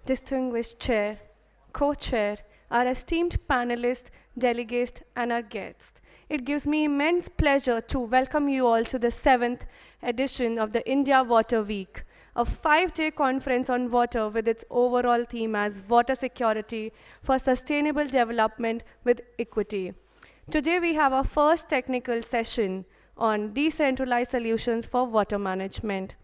Distinguished chair, co-chair, our esteemed panelists, delegates, and our guests. It gives me immense pleasure to welcome you all to the 7th edition of the India Water Week, a 5-day conference on water with its overall theme as water security for sustainable development with equity. Today we have our first technical session on decentralized solutions for water management.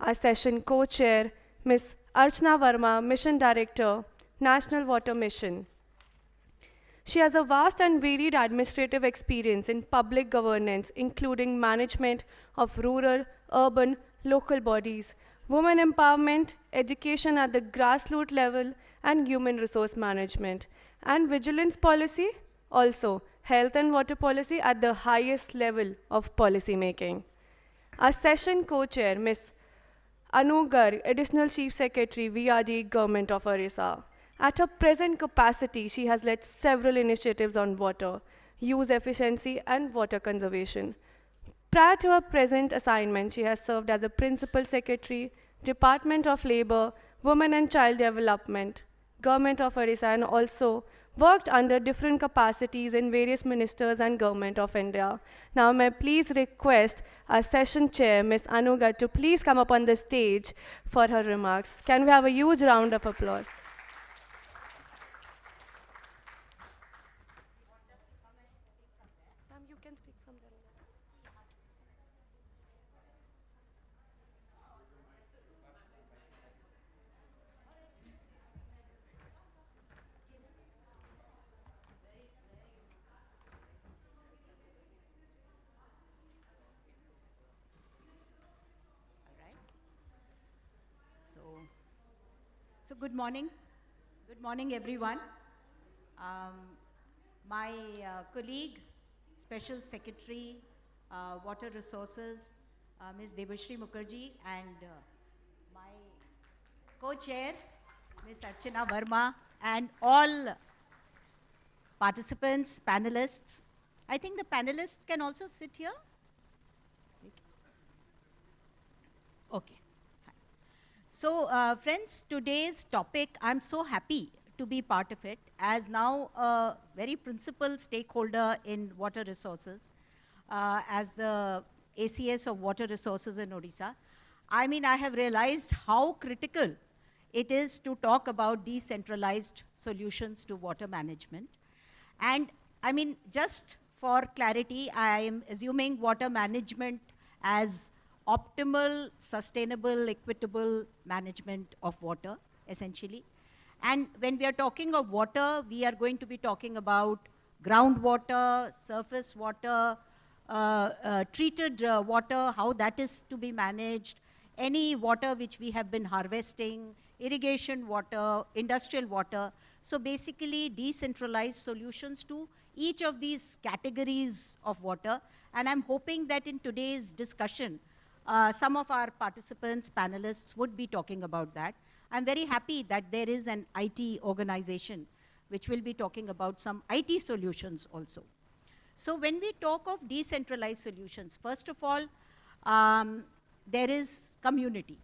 Our session co-chair, Ms. Archana Verma, Mission Director, National Water Mission. She has a vast and varied administrative experience in public governance, including management of rural, urban, local bodies, women empowerment, education at the grassroots level, and human resource management, and vigilance policy, also health and water policy at the highest level of policy making. Our session co-chair, Ms. Anu Garg, Additional Chief Secretary, VRD, Government of Orissa. At her present capacity, she has led several initiatives on water, use efficiency, and water conservation. Prior to her present assignment, she has served as a Principal Secretary, Department of Labor, Women and Child Development, Government of Orissa, and also worked under different capacities in various ministers and Government of India. Now, may I please request our session chair, Ms. Anu Garg, to please come up on the stage for her remarks. Can we have a huge round of applause? Ma'am, you can speak from there. All right. So, so good morning. Good morning, everyone. Um, my colleague, Special Secretary, Water Resources, Ms. Devashri Mukherjee, and my co-chair, Ms. Archana Verma, and all participants, panelists. I think the panelists can also sit here. Okay, fine. So, friends, today's topic, I'm so happy to be part of it as now a very principal stakeholder in water resources, as the ACS of water resources in Odisha. I mean, I have realized how critical it is to talk about decentralized solutions to water management. And I mean, just for clarity, I am assuming water management as optimal, sustainable, equitable management of water, essentially. And when we are talking of water, we are going to be talking about groundwater, surface water, treated water, how that is to be managed, any water which we have been harvesting, irrigation water, industrial water. So basically, decentralized solutions to each of these categories of water. And I'm hoping that in today's discussion, some of our participants, panelists would be talking about that. I'm very happy that there is an IT organization which will be talking about some IT solutions also. So when we talk of decentralized solutions, first of all, there is community.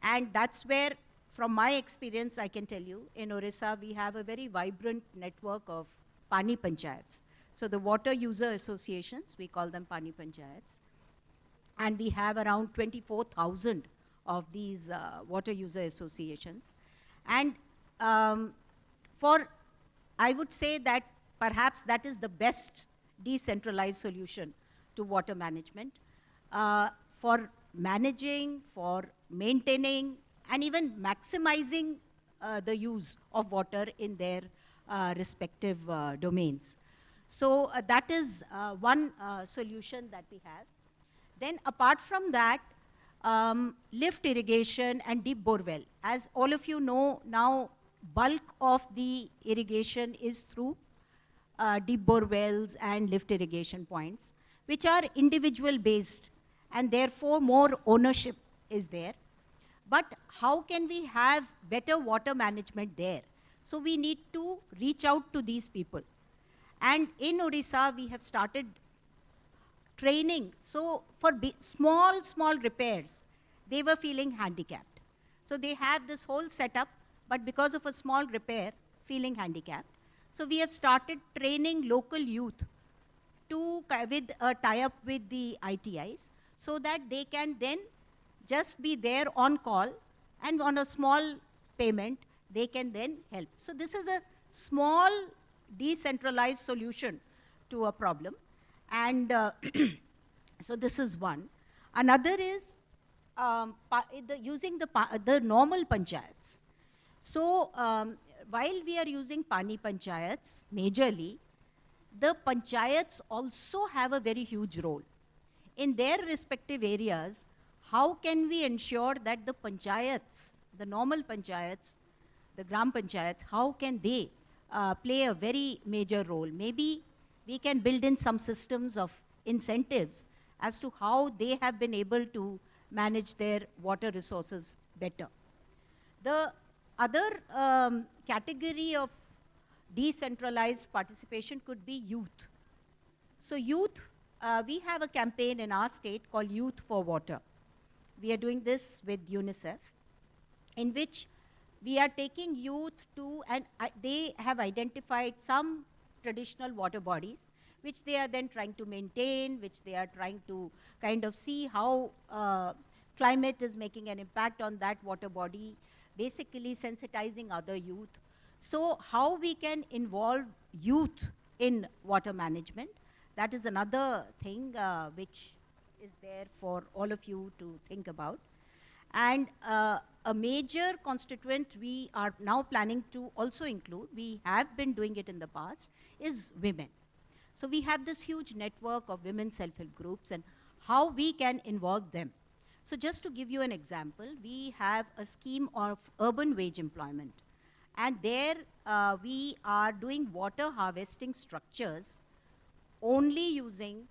And that's where, from my experience, I can tell you, in Orissa, we have a very vibrant network of Pani Panchayats. So the water user associations, we call them Pani Panchayats. And we have around 24,000 of these water user associations. And I would say that perhaps that is the best decentralized solution to water management for managing, for maintaining, and even maximizing the use of water in their respective domains. So that is one solution that we have. Then apart from that, lift irrigation and deep bore well. As all of you know, now bulk of the irrigation is through deep bore wells and lift irrigation points, which are individual based, and therefore more ownership is there. But how can we have better water management there? So we need to reach out to these people. And in Odisha, we have started training. So for small repairs, they were feeling handicapped. So they have this whole setup, but because of a small repair, feeling handicapped. So we have started training local youth with a tie-up with the ITIs, so that they can then just be there on call, and on a small payment, they can then help. So this is a small decentralized solution to a problem. And so this is one. Another is using the normal panchayats. So while we are using Pani panchayats majorly, the panchayats also have a very huge role. In their respective areas, how can we ensure that the panchayats, the normal panchayats, the gram panchayats, how can they play a very major role? Maybe we can build in some systems of incentives as to how they have been able to manage their water resources better. The other category of decentralized participation could be youth. So youth, we have a campaign in our state called Youth for Water. We are doing this with UNICEF, in which we are taking youth to, and they have identified some traditional water bodies, which they are then trying to maintain, which they are trying to kind of see how climate is making an impact on that water body, basically sensitizing other youth. So how we can involve youth in water management, that is another thing which is there for all of you to think about. And a major constituent we are now planning to also include, we have been doing it in the past, is women. So we have this huge network of women self-help groups and how we can involve them. So just to give you an example, we have a scheme of urban wage employment. And there we are doing water harvesting structures only using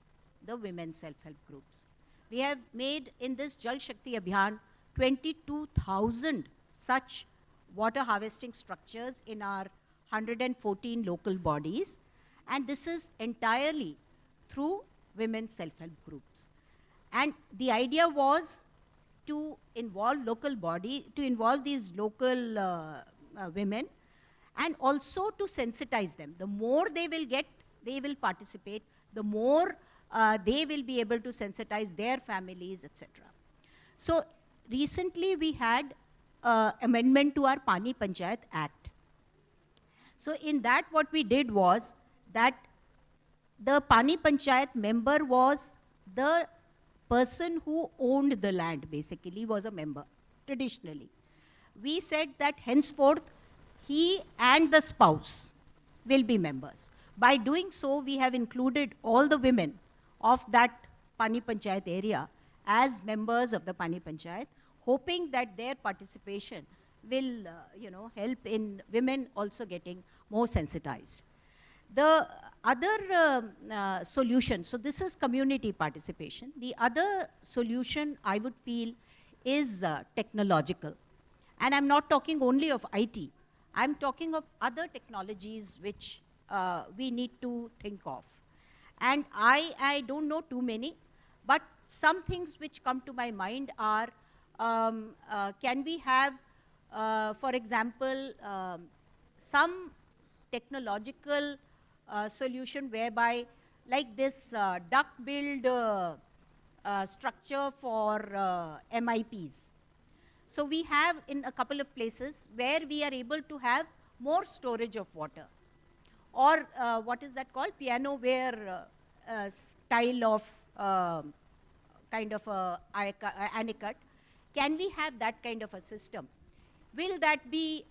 the women self-help groups. We have made in this Jal Shakti Abhiyan 22,000 such water harvesting structures in our 114 local bodies. And this is entirely through women self-help groups. And the idea was to involve these local women, and also to sensitize them. The more they will participate, the more they will be able to sensitize their families, etc. So recently we had amendment to our Pani Panchayat Act. So in that what we did was that the Pani Panchayat member was the person who owned the land, basically was a member, traditionally. We said that henceforth he and the spouse will be members. By doing so, we have included all the women of that Pani Panchayat area as members of the Pani Panchayat, hoping that their participation will help in women also getting more sensitized. The other solution, so this is community participation. The other solution I would feel is technological. And I'm not talking only of IT. I'm talking of other technologies which we need to think of. And I don't know too many, but some things which come to my mind are, can we have, for example, some technological solution whereby, like this duck-build structure for MIPs. So we have in a couple of places where we are able to have more storage of water. Or what is that called? Piano-ware style of kind of a anicut. Can we have that kind of a system? Will that be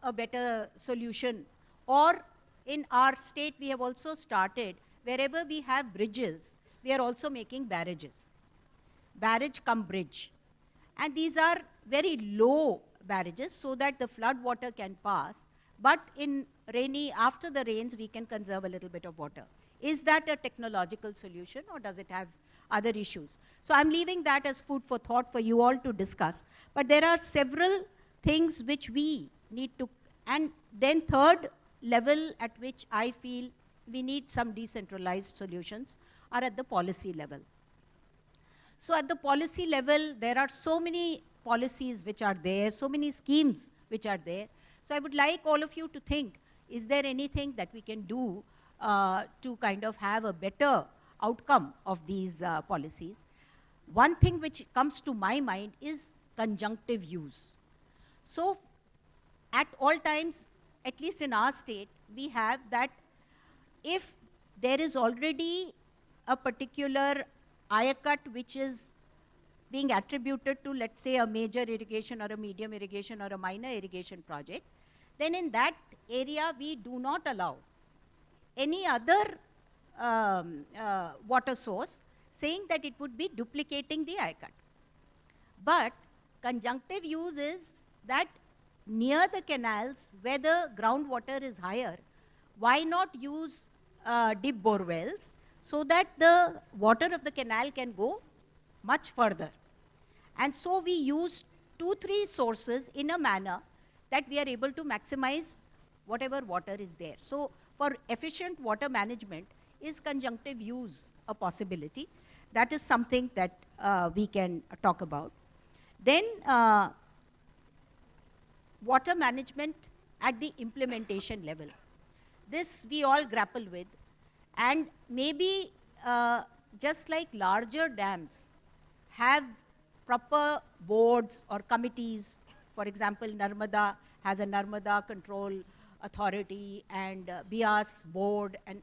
a better solution? Or in our state, we have also started, wherever we have bridges, we are also making barrages. Barrage cum bridge. And these are very low barrages so that the flood water can pass. But in after the rains, we can conserve a little bit of water. Is that a technological solution, or does it have other issues? So I'm leaving that as food for thought for you all to discuss. But there are several things which we need to, and then third level at which I feel we need some decentralized solutions are at the policy level. So at the policy level, there are so many policies which are there, so many schemes which are there. So I would like all of you to think, is there anything that we can do to kind of have a better outcome of these policies? One thing which comes to my mind is conjunctive use. So at all times, at least in our state, we have that if there is already a particular cut which is being attributed to, let's say, a major irrigation or a medium irrigation or a minor irrigation project, then in that area we do not allow any other water source, saying that it would be duplicating the cut. But conjunctive use is that near the canals where the groundwater is higher, why not use deep bore wells so that the water of the canal can go much further. And so we use 2-3 sources in a manner that we are able to maximize whatever water is there. So for efficient water management, is conjunctive use a possibility? That is something that we can talk about. Then water management at the implementation level. This we all grapple with, and maybe just like larger dams have proper boards or committees. For example, Narmada has a Narmada Control Authority and Bias board. And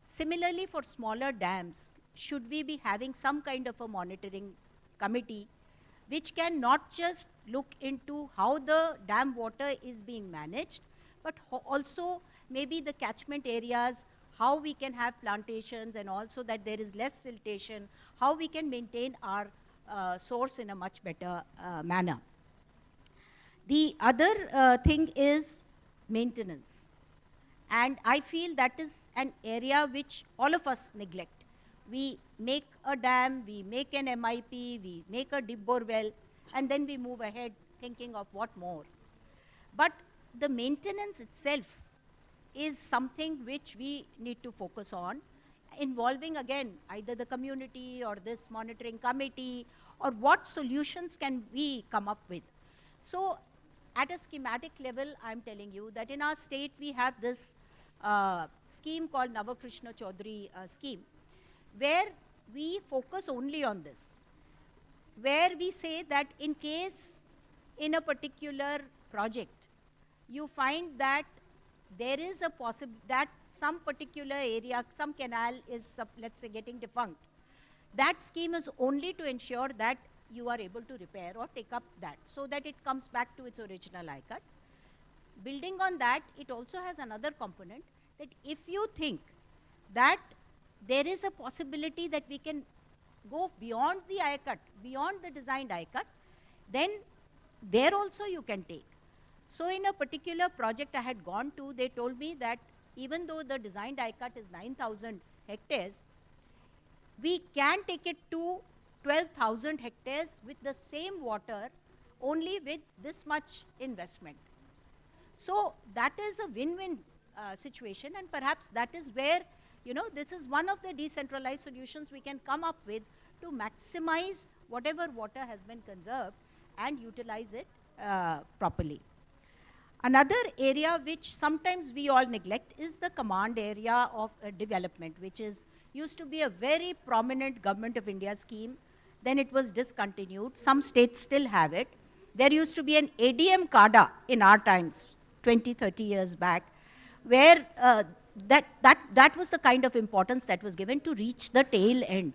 similarly for smaller dams, should we be having some kind of a monitoring committee which can not just look into how the dam water is being managed, but also maybe the catchment areas, how we can have plantations and also that there is less siltation, how we can maintain our source in a much better manner. The other thing is maintenance. And I feel that is an area which all of us neglect. We make a dam, we make an MIP, we make a deep bore well, and then we move ahead thinking of what more. But the maintenance itself is something which we need to focus on, involving again either the community or this monitoring committee, or what solutions can we come up with. So at a schematic level, I'm telling you that in our state we have this scheme called Navakrishna Chaudhary scheme, where we focus only on this, where we say that in case in a particular project you find that there is a that some particular area, some canal is, let's say, getting defunct, that scheme is only to ensure that you are able to repair or take up that, so that it comes back to its original cut. Building on that, it also has another component, that if you think that there is a possibility that we can go beyond the cut, beyond the designed cut, then there also you can take. So in a particular project I had gone to, they told me that even though the designed cut is 9,000 hectares, we can take it to 12,000 hectares with the same water, only with this much investment. So that is a win-win situation, and perhaps that is where, you know, this is one of the decentralized solutions we can come up with to maximize whatever water has been conserved and utilize it properly. Another area which sometimes we all neglect is the command area of development, which used to be a very prominent Government of India scheme. Then it was discontinued. Some states still have it. There used to be an ADM CADA in our times, 20, 30 years back, where that was the kind of importance that was given to reach the tail end.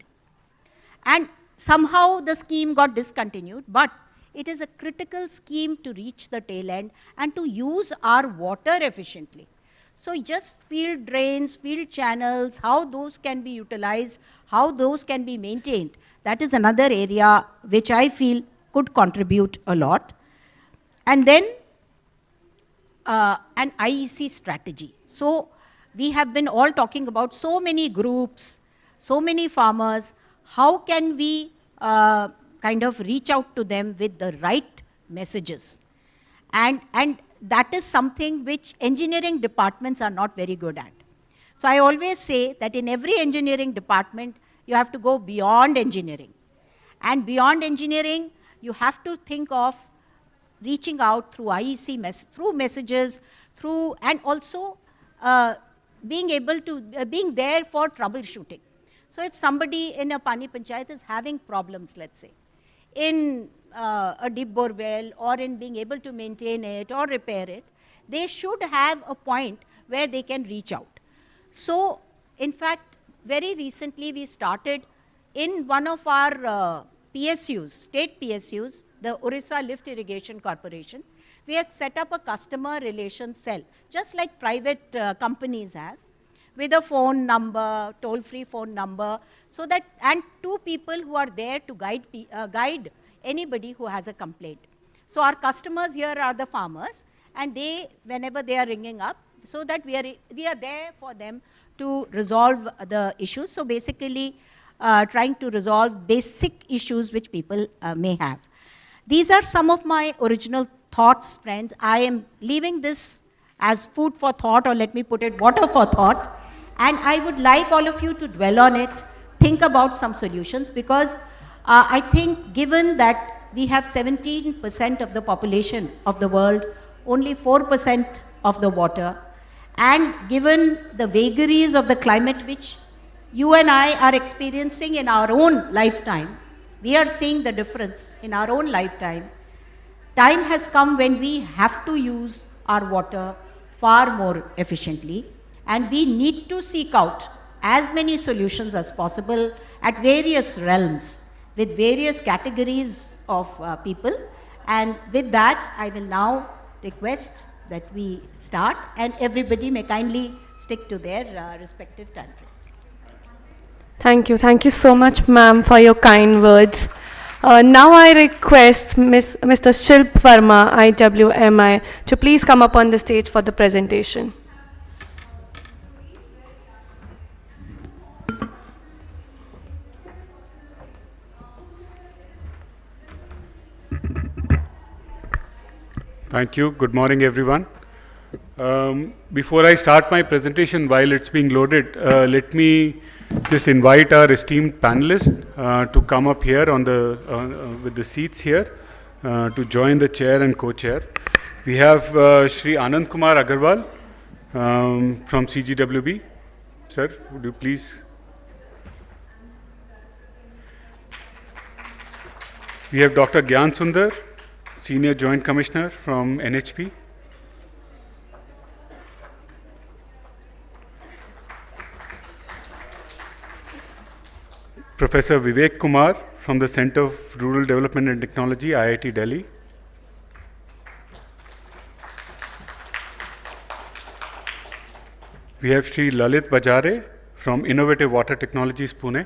And somehow the scheme got discontinued, but it is a critical scheme to reach the tail end and to use our water efficiently. So just field drains, field channels, how those can be utilized, how those can be maintained, that is another area which I feel could contribute a lot. And then an IEC strategy. So we have been all talking about so many groups, so many farmers. How can we kind of reach out to them with the right messages? And that is something which engineering departments are not very good at. So I always say that in every engineering department, you have to go beyond engineering. And beyond engineering, you have to think of reaching out through IEC, through messages, and also being there for troubleshooting. So if somebody in a Pani Panchayat is having problems, let's say, in a deep bore well or in being able to maintain it or repair it, they should have a point where they can reach out. So, in fact, very recently we started in one of our PSUs, state PSUs, the Orissa Lift Irrigation Corporation. We have set up a customer relations cell, just like private companies have, with a phone number, toll-free phone number, so that, and two people who are there to guide anybody who has a complaint. So our customers here are the farmers, and they, whenever they are ringing up, so that we are there for them to resolve the issues. So basically, trying to resolve basic issues which people may have. These are some of my original thoughts, friends. I am leaving this as food for thought, or let me put it, water for thought. And I would like all of you to dwell on it, think about some solutions, because I think given that we have 17% of the population of the world, only 4% of the water, and given the vagaries of the climate which you and I are experiencing in our own lifetime, we are seeing the difference in our own lifetime. Time has come when we have to use our water far more efficiently, and we need to seek out as many solutions as possible at various realms with various categories of people. And with that, I will now request that we start, and everybody may kindly stick to their respective time frames. Thank you. Thank you so much, ma'am, for your kind words. Now I request Mr. Shilp Verma, IWMI, to please come up on the stage for the presentation. Thank you. Good morning, everyone. Before I start my presentation, while it's being loaded, let me just invite our esteemed panelists to come up here on with the seats here to join the chair and co-chair. We have Shri Anand Kumar Agarwal from CGWB. Sir, would you please? We have Dr. Gyan Sundar, Senior Joint Commissioner from NHP. Professor Vivek Kumar from the Center of Rural Development and Technology, IIT Delhi. We have Shri Lalit Bajare from Innovative Water Technologies, Pune.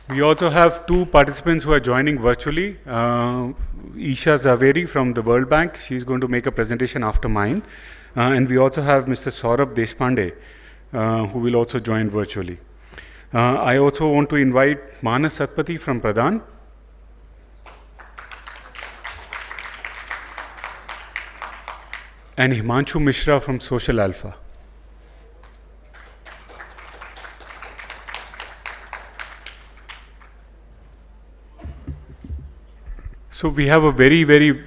We also have two participants who are joining virtually. Isha Zaveri from the World Bank. She's going to make a presentation after mine. And we also have Mr. Saurabh Deshpande, who will also join virtually. I also want to invite Manas Satpathy from Pradhan. And Himanshu Mishra from Social Alpha. So we have a very, very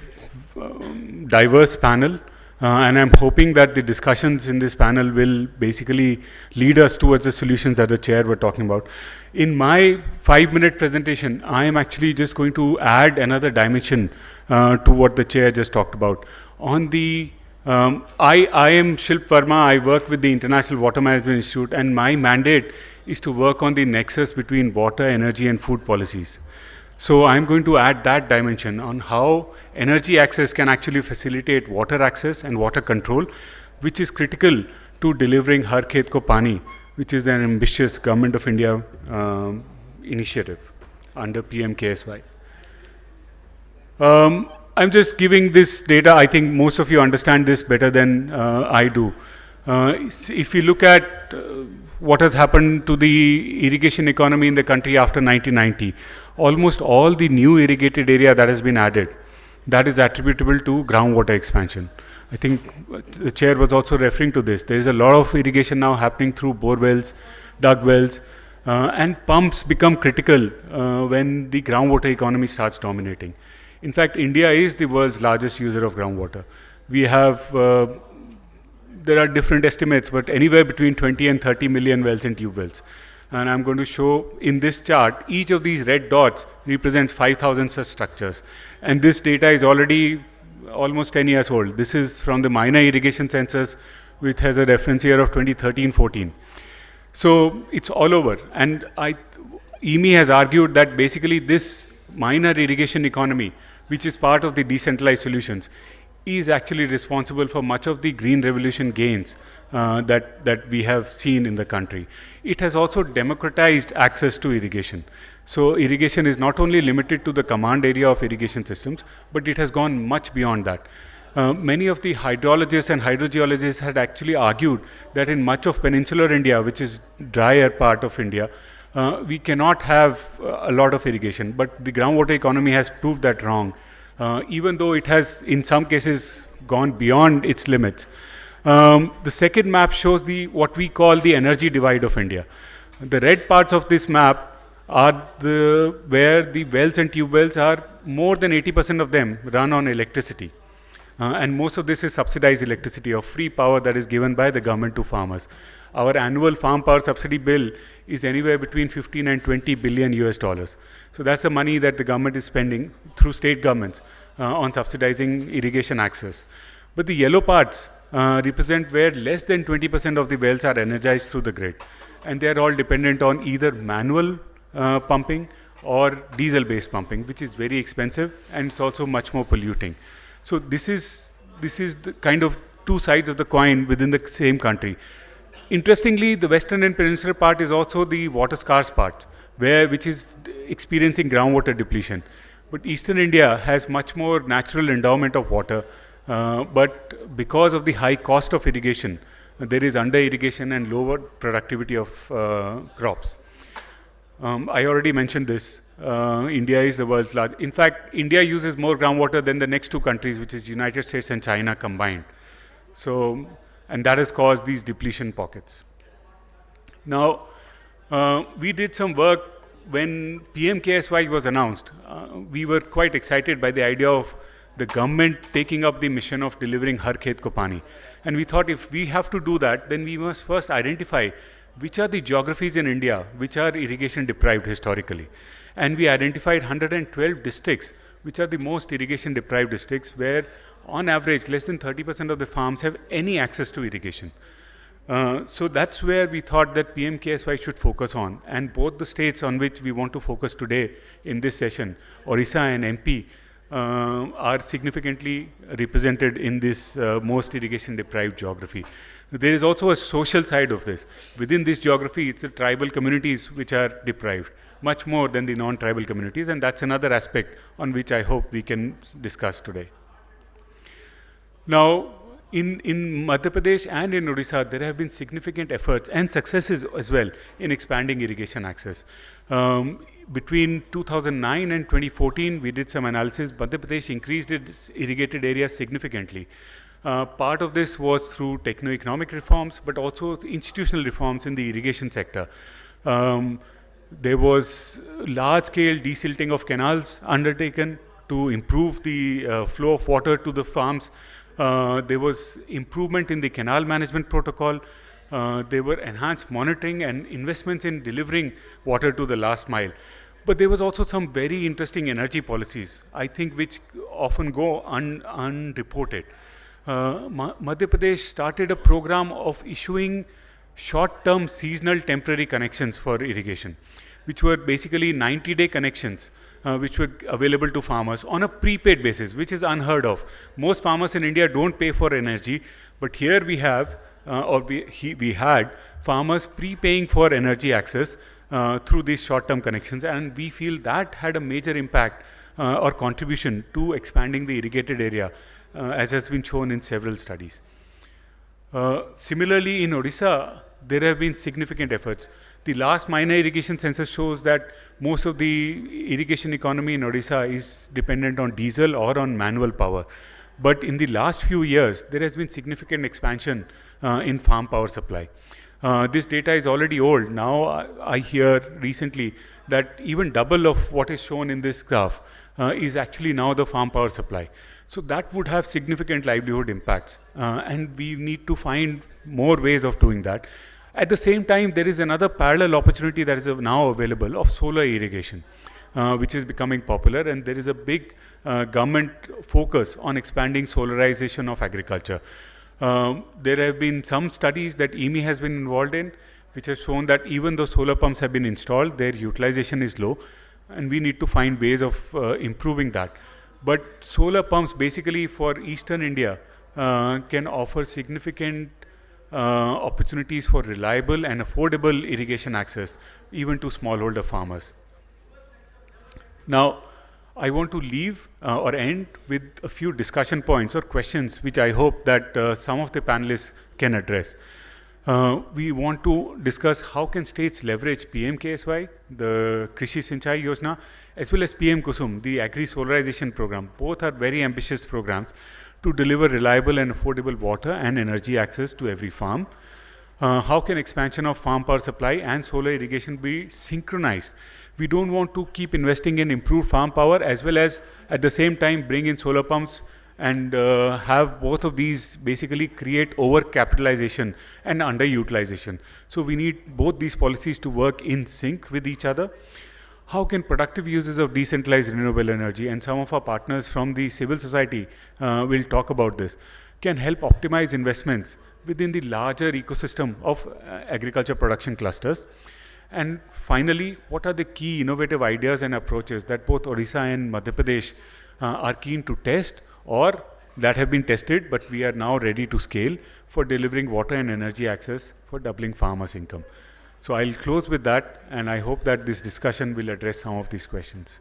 diverse panel. And I'm hoping that the discussions in this panel will basically lead us towards the solutions that the chair were talking about. In my 5-minute presentation, I am actually just going to add another dimension to what the chair just talked about. On the, I am Shilp Verma. I work with the International Water Management Institute, and my mandate is to work on the nexus between water, energy, and food policies. So I'm going to add that dimension on how energy access can actually facilitate water access and water control, which is critical to delivering Har Khet Ko Pani, which is an ambitious Government of India initiative under PM-KSY. I'm just giving this data. I think most of you understand this better than I do. If you look at what has happened to the irrigation economy in the country after 1990, almost all the new irrigated area that has been added, that is attributable to groundwater expansion. I think the chair was also referring to this. There is a lot of irrigation now happening through bore wells, dug wells, And pumps become critical when the groundwater economy starts dominating. In fact, India is the world's largest user of groundwater. We have, there are different estimates, but anywhere between 20 and 30 million wells and tube wells. And I'm going to show in this chart, each of these red dots represents 5,000 such structures. And this data is already almost 10 years old. This is from the minor irrigation census, which has a reference year of 2013-14. So it's all over. And EME has argued that basically this minor irrigation economy, which is part of the decentralized solutions, is actually responsible for much of the green revolution gains that we have seen in the country. It has also democratized access to irrigation. So irrigation is not only limited to the command area of irrigation systems, but it has gone much beyond that. Many of the hydrologists and hydrogeologists had actually argued that in much of peninsular India, which is drier part of India, we cannot have a lot of irrigation. But the groundwater economy has proved that wrong, even though it has in some cases gone beyond its limits. The second map shows what we call the energy divide of India. The red parts of this map are where the wells and tube wells are, more than 80% of them run on electricity. And most of this is subsidized electricity or free power that is given by the government to farmers. Our annual farm power subsidy bill is anywhere between 15 and 20 billion US dollars. So that's the money that the government is spending through state governments on subsidizing irrigation access. But the yellow parts represent where less than 20% of the wells are energized through the grid. And they are all dependent on either manual pumping or diesel-based pumping, which is very expensive and it's also much more polluting. So this is the kind of two sides of the coin within the same country. Interestingly, the western and peninsular part is also the water scarce part, which is experiencing groundwater depletion. But eastern India has much more natural endowment of water, but because of the high cost of irrigation, there is under irrigation and lower productivity of crops. I already mentioned this. India is the world's largest. In fact, India uses more groundwater than the next two countries, which is United States and China combined. So, and that has caused these depletion pockets. Now, we did some work when PMKSY was announced. We were quite excited by the idea of the government taking up the mission of delivering Har Khet Ko Pani. And we thought if we have to do that, then we must first identify which are the geographies in India which are irrigation deprived historically. And we identified 112 districts which are the most irrigation deprived districts where on average less than 30% of the farms have any access to irrigation. So that's where we thought that PMKSY should focus on, and both the states on which we want to focus today in this session, Orissa and MP, are significantly represented in this most irrigation deprived geography. There is also a social side of this. Within this geography, it's the tribal communities which are deprived, much more than the non-tribal communities, and that's another aspect on which I hope we can discuss today. Now, in Madhya Pradesh and in Odisha, there have been significant efforts and successes as well in expanding irrigation access. Between 2009 and 2014, we did some analysis. Madhya Pradesh increased its irrigated area significantly. Part of this was through techno-economic reforms, but also institutional reforms in the irrigation sector. There was large-scale desilting of canals undertaken to improve the flow of water to the farms. There was improvement in the canal management protocol. There were enhanced monitoring and investments in delivering water to the last mile. But there was also some very interesting energy policies, I think, which often go unreported. Madhya Pradesh started a program of issuing short-term seasonal temporary connections for irrigation, which were basically 90-day connections which were available to farmers on a prepaid basis, which is unheard of. Most farmers in India don't pay for energy, but here we have, we had farmers prepaying for energy access through these short-term connections, and we feel that had a major impact or contribution to expanding the irrigated area, as has been shown in several studies. Similarly, in Odisha, there have been significant efforts. The last minor irrigation census shows that most of the irrigation economy in Odisha is dependent on diesel or on manual power. But in the last few years, there has been significant expansion in farm power supply. This data is already old. Now I hear recently that even double of what is shown in this graph is actually now the farm power supply. So that would have significant livelihood impacts, and we need to find more ways of doing that. At the same time, there is another parallel opportunity that is now available of solar irrigation, which is becoming popular, and there is a big government focus on expanding solarization of agriculture. There have been some studies that EMI has been involved in, which has shown that even though solar pumps have been installed, their utilization is low, and we need to find ways of improving that. But solar pumps basically for eastern India can offer significant opportunities for reliable and affordable irrigation access, even to smallholder farmers. Now, I want to leave or end with a few discussion points or questions which I hope that some of the panelists can address. We want to discuss how can states leverage PM-KSY, the Krishi Sinchai Yojana, as well as PM Kusum, the agri-solarization program. Both are very ambitious programs to deliver reliable and affordable water and energy access to every farm. How can expansion of farm power supply and solar irrigation be synchronized? We don't want to keep investing in improved farm power as well as at the same time bring in solar pumps and have both of these basically create over-capitalization and underutilization. So we need both these policies to work in sync with each other. How can productive uses of decentralized renewable energy, and some of our partners from the civil society will talk about this, can help optimize investments within the larger ecosystem of agriculture production clusters? And finally, what are the key innovative ideas and approaches that both Odisha and Madhya Pradesh are keen to test, or that have been tested but we are now ready to scale for delivering water and energy access for doubling farmers' income? So I'll close with that, and I hope that this discussion will address some of these questions.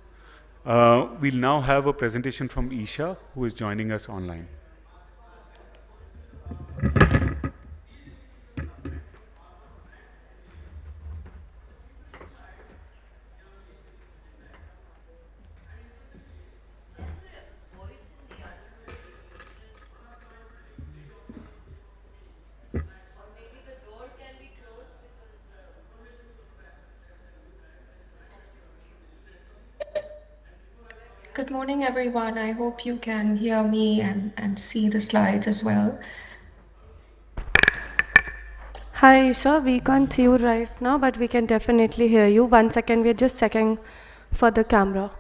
We'll now have a presentation from Isha, who is joining us online. Good morning, everyone. I hope you can hear me and see the slides as well. Hi, Isha. We can't see you right now, but we can definitely hear you. 1 second, we're just checking for the camera.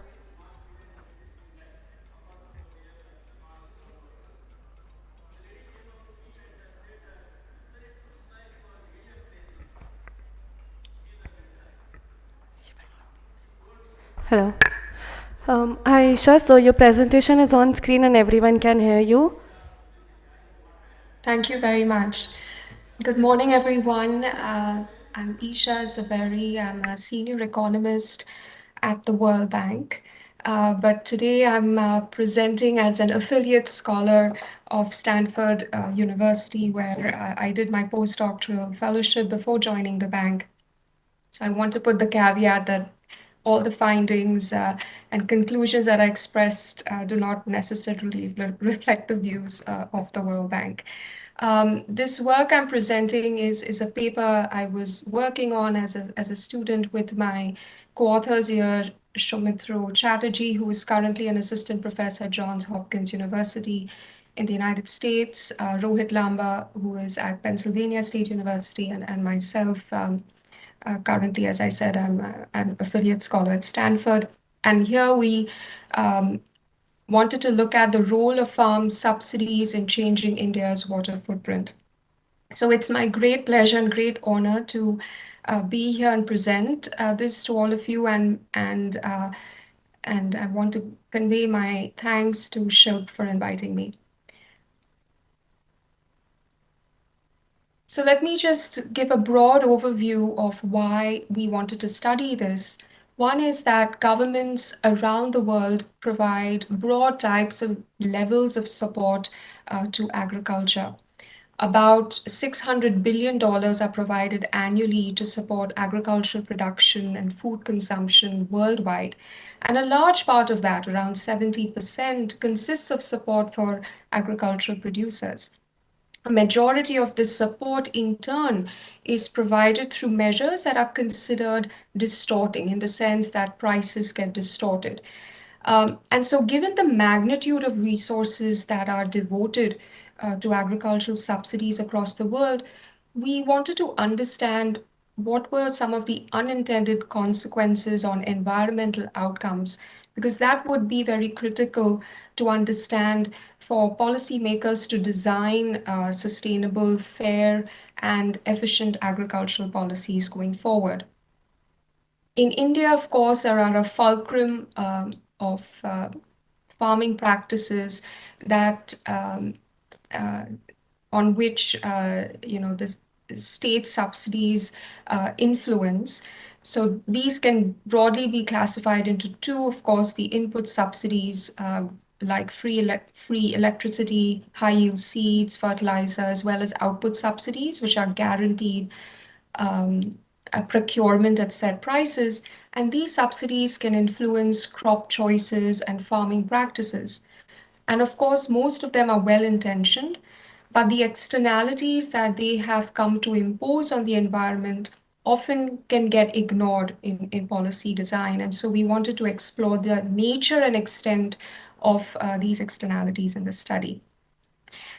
Hello. Hi, Isha. So your presentation is on screen and everyone can hear you. Thank you very much. Good morning, everyone. I'm Isha Zaveri. I'm a senior economist at the World Bank. But today I'm presenting as an affiliate scholar of Stanford University, where I did my postdoctoral fellowship before joining the bank. So I want to put the caveat that all the findings and conclusions that I expressed do not necessarily reflect the views of the World Bank. This work I'm presenting is a paper I was working on as a student with my co-authors here, Shoumitro Chatterjee, who is currently an assistant professor at Johns Hopkins University in the United States, Rohit Lamba, who is at Pennsylvania State University, and myself. Currently, as I said, I'm an affiliate scholar at Stanford. And here we wanted to look at the role of farm subsidies in changing India's water footprint. So it's my great pleasure and great honor to be here and present this to all of you, and I want to convey my thanks to Shilp for inviting me. So let me just give a broad overview of why we wanted to study this. One is that governments around the world provide broad types of levels of support to agriculture. About $600 billion are provided annually to support agricultural production and food consumption worldwide. And a large part of that, around 70%, consists of support for agricultural producers. A majority of this support, in turn, is provided through measures that are considered distorting in the sense that prices get distorted. And so, given the magnitude of resources that are devoted to agricultural subsidies across the world, we wanted to understand what were some of the unintended consequences on environmental outcomes, because that would be very critical to understand for policymakers to design sustainable, fair, and efficient agricultural policies going forward. In India, of course, there are a fulcrum of farming practices that uh, on which the state subsidies influence. So these can broadly be classified into two. Of course, the input subsidies like free electricity, high yield seeds, fertilizer, as well as output subsidies, which are guaranteed um, a procurement at set prices. And these subsidies can influence crop choices and farming practices. And of course, most of them are well intentioned, but the externalities that they have come to impose on the environment often can get ignored in policy design. And so we wanted to explore the nature and extent of these externalities in the study.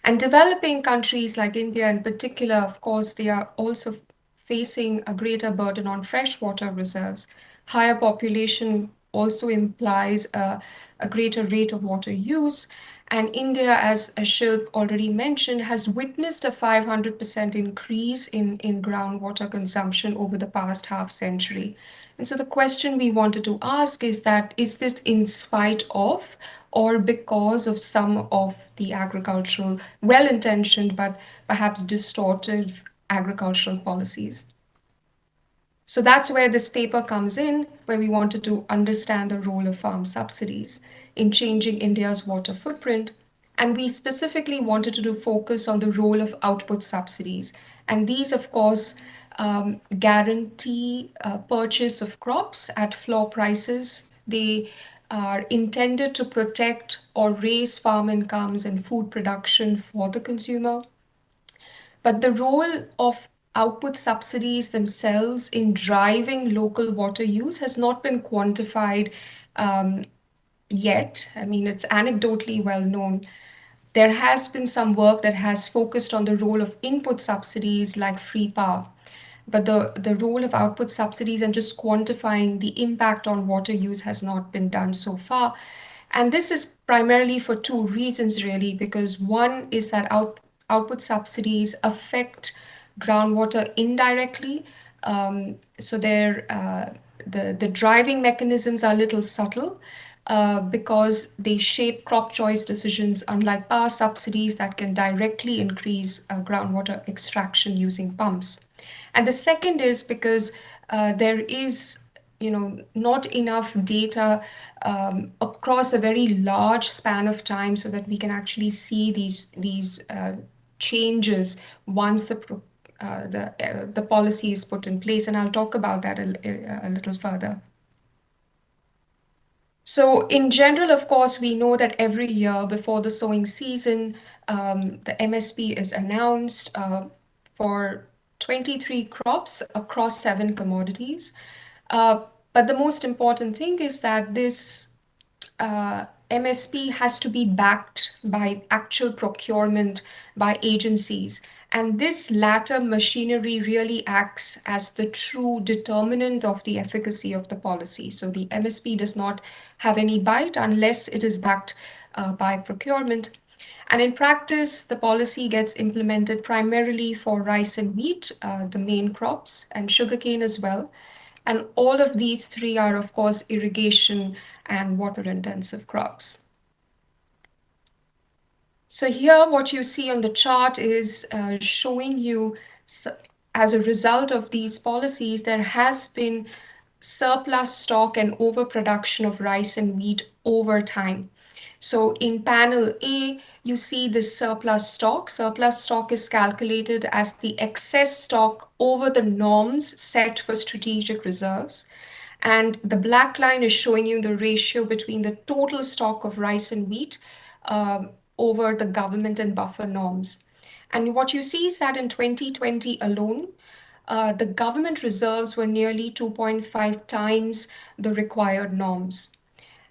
And developing countries like India in particular, of course, they are also facing a greater burden on freshwater reserves. Higher population also implies a greater rate of water use. And India, as Shilp already mentioned, has witnessed a 500% increase in groundwater consumption over the past half century. And so the question we wanted to ask is that, is this in spite of or because of some of the agricultural, well intentioned but perhaps distorted agricultural policies? So that's where this paper comes in, where we wanted to understand the role of farm subsidies in changing India's water footprint. And we specifically wanted to do focus on the role of output subsidies. And these, of course, guarantee purchase of crops at floor prices. They are intended to protect or raise farm incomes and food production for the consumer. But the role of output subsidies themselves in driving local water use has not been quantified um, yet. I mean, it's anecdotally well known. There has been some work that has focused on the role of input subsidies like free power, but the role of output subsidies and just quantifying the impact on water use has not been done so far. And this is primarily for two reasons, really, because one is that output subsidies affect groundwater indirectly. So the driving mechanisms are a little subtle. Because they shape crop choice decisions, unlike power subsidies that can directly increase groundwater extraction using pumps. And the second is because there is not enough data across a very large span of time so that we can actually see these changes once the policy is put in place. And I'll talk about that a little further. So in general, of course, we know that every year before the sowing season, the MSP is announced for 23 crops across 7 commodities. Uh, but the most important thing is that this MSP has to be backed by actual procurement by agencies. And this latter machinery really acts as the true determinant of the efficacy of the policy. So the MSP does not have any bite unless it is backed by procurement. And in practice, the policy gets implemented primarily for rice and wheat, the main crops, and sugarcane as well. And all of these three are, of course, irrigation and water intensive crops. So here what you see on the chart is showing you, as a result of these policies, there has been surplus stock and overproduction of rice and wheat over time. So in panel A, you see this surplus stock. Surplus stock is calculated as the excess stock over the norms set for strategic reserves. And the black line is showing you the ratio between the total stock of rice and wheat over the government and buffer norms. And what you see is that in 2020 alone, the government reserves were nearly 2.5 times the required norms.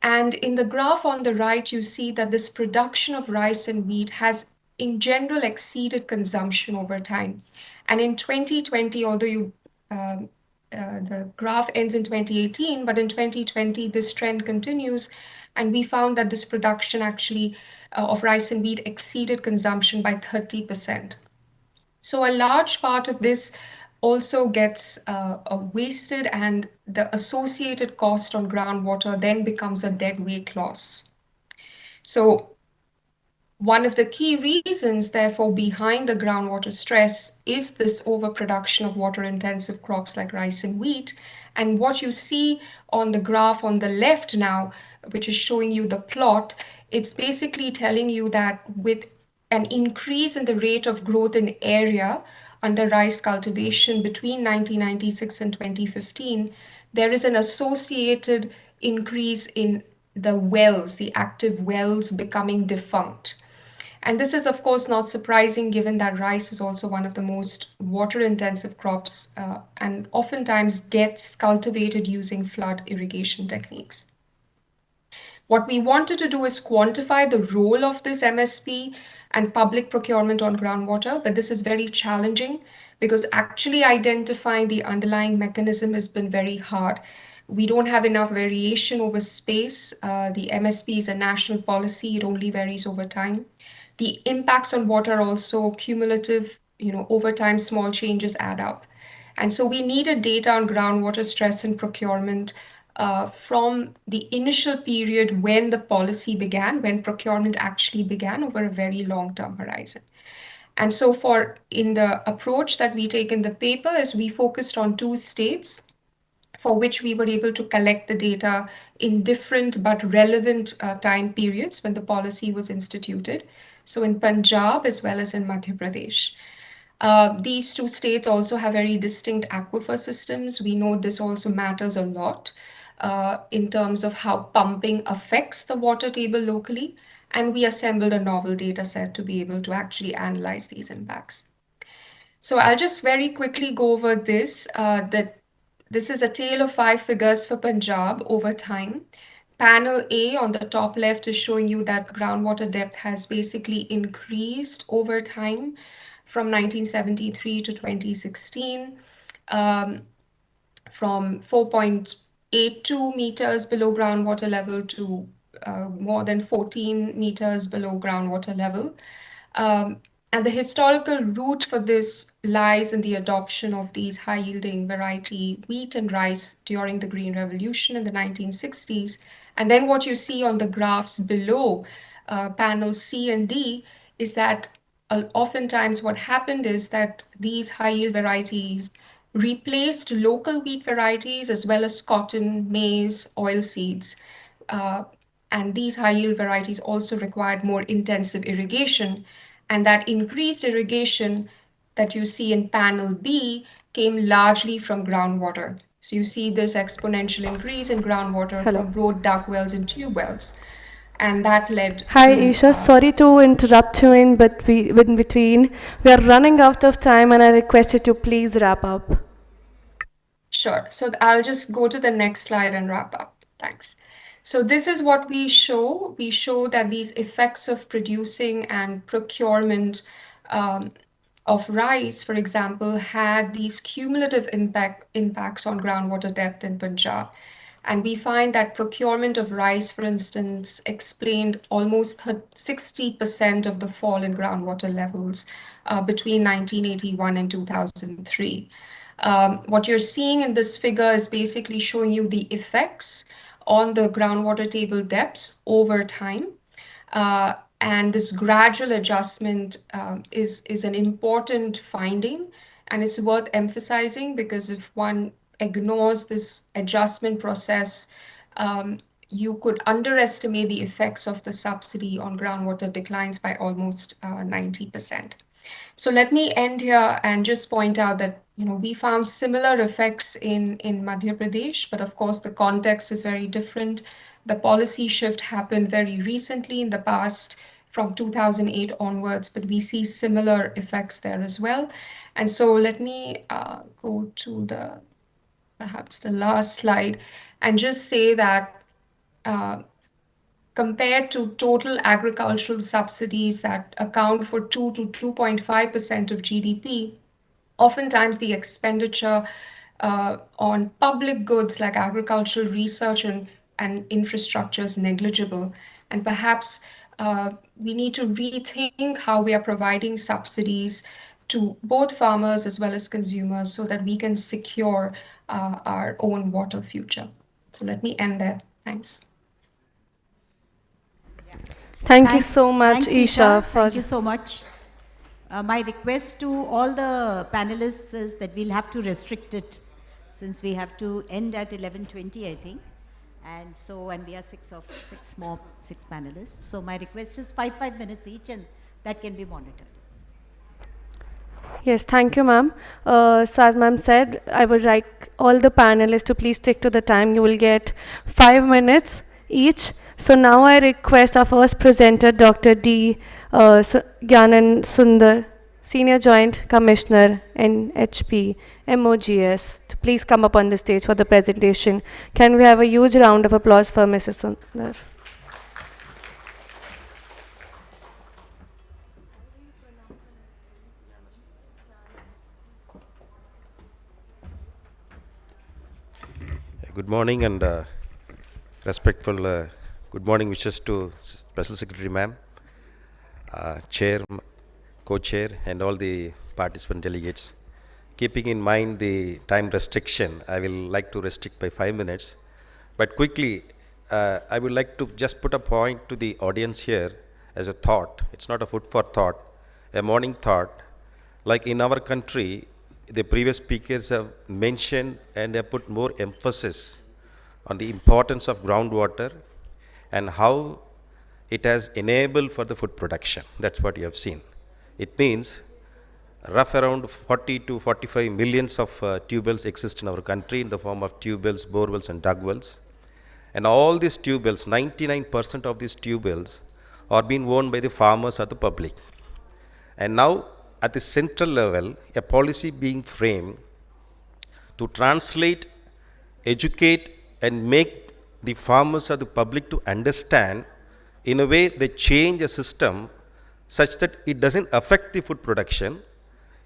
And in the graph on the right, you see that this production of rice and wheat has, in general, exceeded consumption over time. And in 2020, although um, the graph ends in 2018, but in 2020, this trend continues. And we found that this production actually of rice and wheat exceeded consumption by 30%. So a large part of this also gets wasted, and the associated cost on groundwater then becomes a dead weight loss. So one of the key reasons, therefore, behind the groundwater stress is this overproduction of water-intensive crops like rice and wheat. And what you see on the graph on the left now, which is showing you the plot, it's basically telling you that with an increase in the rate of growth in area under rice cultivation between 1996 and 2015, there is an associated increase in the wells, the active wells becoming defunct. And this is, of course, not surprising given that rice is also one of the most water intensive crops and oftentimes gets cultivated using flood irrigation techniques. What we wanted to do is quantify the role of this MSP and public procurement on groundwater, but this is very challenging because actually identifying the underlying mechanism has been very hard. We don't have enough variation over space. The MSP is a national policy, it only varies over time. The impacts on water are also cumulative, over time, small changes add up. And so we needed data on groundwater stress and procurement from the initial period when the policy began, when procurement actually began over a very long-term horizon. And so for in the approach that we take in the paper is we focused on 2 states for which we were able to collect the data in different but relevant time periods when the policy was instituted. So in Punjab as well as in Madhya Pradesh. These 2 states also have very distinct aquifer systems. We know this also matters a lot in terms of how pumping affects the water table locally. And we assembled a novel data set to be able to actually analyze these impacts. So I'll just very quickly go over this, that this is a tale of 5 figures for Punjab over time. Panel A on the top left is showing you that groundwater depth has basically increased over time from 1973 to 2016, um, from 4.82 meters below groundwater level to more than 14 meters below groundwater level. Um, and the historical root for this lies in the adoption of these high-yielding variety wheat and rice during the Green Revolution in the 1960s. And then what you see on the graphs below, panels C and D, is that oftentimes what happened is that these high-yield varieties replaced local wheat varieties as well as cotton, maize, oilseeds. Uh, and these high-yield varieties also required more intensive irrigation. And that increased irrigation that you see in panel B came largely from groundwater. So you see this exponential increase in groundwater Hello. from broad duct wells and tube wells. And that led Hi, to Isha. Sorry to interrupt you in between. We are running out of time, and I request you to please wrap up. Sure. So I'll just go to the next slide and wrap up. Thanks. So this is what we show. We show that these effects of producing and procurement of rice, for example, had these cumulative impacts on groundwater depth in Punjab. And we find that procurement of rice, for instance, explained almost 60% of the fall in groundwater levels between 1981 and 2003. What you're seeing in this figure is basically showing you the effects on the groundwater table depths over time. And this gradual adjustment is an important finding, and it's worth emphasizing because if one ignores this adjustment process, you could underestimate the effects of the subsidy on groundwater declines by almost 90%. So let me end here and just point out that we found similar effects in Madhya Pradesh, but of course the context is very different. The policy shift happened very recently in the past from 2008 onwards, but we see similar effects there as well. And so let me go to perhaps the last slide and just say that uh, compared to total agricultural subsidies that account for 2 to 2.5% of GDP, oftentimes the expenditure on public goods like agricultural research and infrastructure is negligible. And perhaps we need to rethink how we are providing subsidies to both farmers as well as consumers so that we can secure our own water future. So let me end there. Thanks. Thank you Thanks, so much, thanks, Isha, for Thank you so much. My request to all the panelists is that we'll have to restrict it since we have to end at 11:20, I think. And so, and we are six panelists. So my request is 5 minutes each, and that can be monitored. Yes, thank you, ma'am. So as ma'am said, I would like all the panelists to please stick to the time. You will get 5 minutes each. So now I request our first presenter, Dr. D. Gyanan Sundar, Senior Joint Commissioner, NHP, MOGS, to please come up on the stage for the presentation. Can we have a huge round of applause for Mrs. Sundar? Good morning and respectful good morning wishes to Special Secretary Ma'am, Chair, Co-Chair and all the participant delegates. Keeping in mind the time restriction, I will like to restrict by 5 minutes. But quickly, I would like to just put a point to the audience here as a thought. It's not a food for thought, a morning thought. Like in our country, the previous speakers have mentioned and have put more emphasis on the importance of groundwater and how it has enabled for the food production. That's what you have seen. It means rough around 40 to 45 millions of tube wells exist in our country in the form of tube wells, bore wells and dug wells. And all these tube wells, 99% of these tube wells are being owned by the farmers or the public. And now at the central level, a policy being framed to translate, educate and make the farmers or the public to understand in a way they change a system such that it doesn't affect the food production,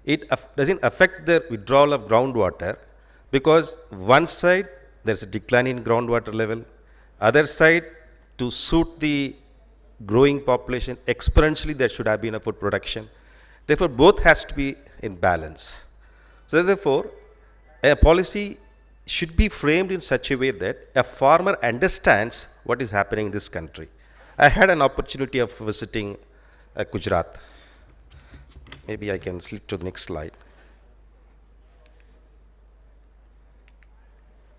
it doesn't affect the withdrawal of groundwater, because one side there's a decline in groundwater level, other side to suit the growing population exponentially there should have been a food production. Therefore, both has to be in balance. So therefore, a policy should be framed in such a way that a farmer understands what is happening in this country. I had an opportunity of visiting Gujarat. Maybe I can slip to the next slide.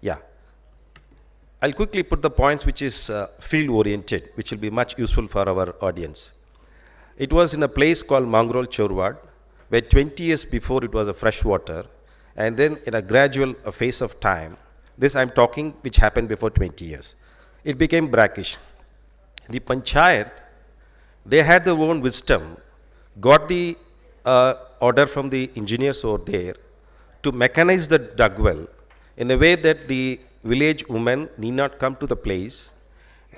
Yeah. I'll quickly put the points which is field oriented, which will be much useful for our audience. It was in a place called Mangrol Chorwad, where 20 years before it was a fresh water, and then in a gradual phase of time, this I'm talking which happened before 20 years, it became brackish. The panchayat, they had their own wisdom, got the order from the engineers over there to mechanize the dug well in a way that the village women need not come to the place.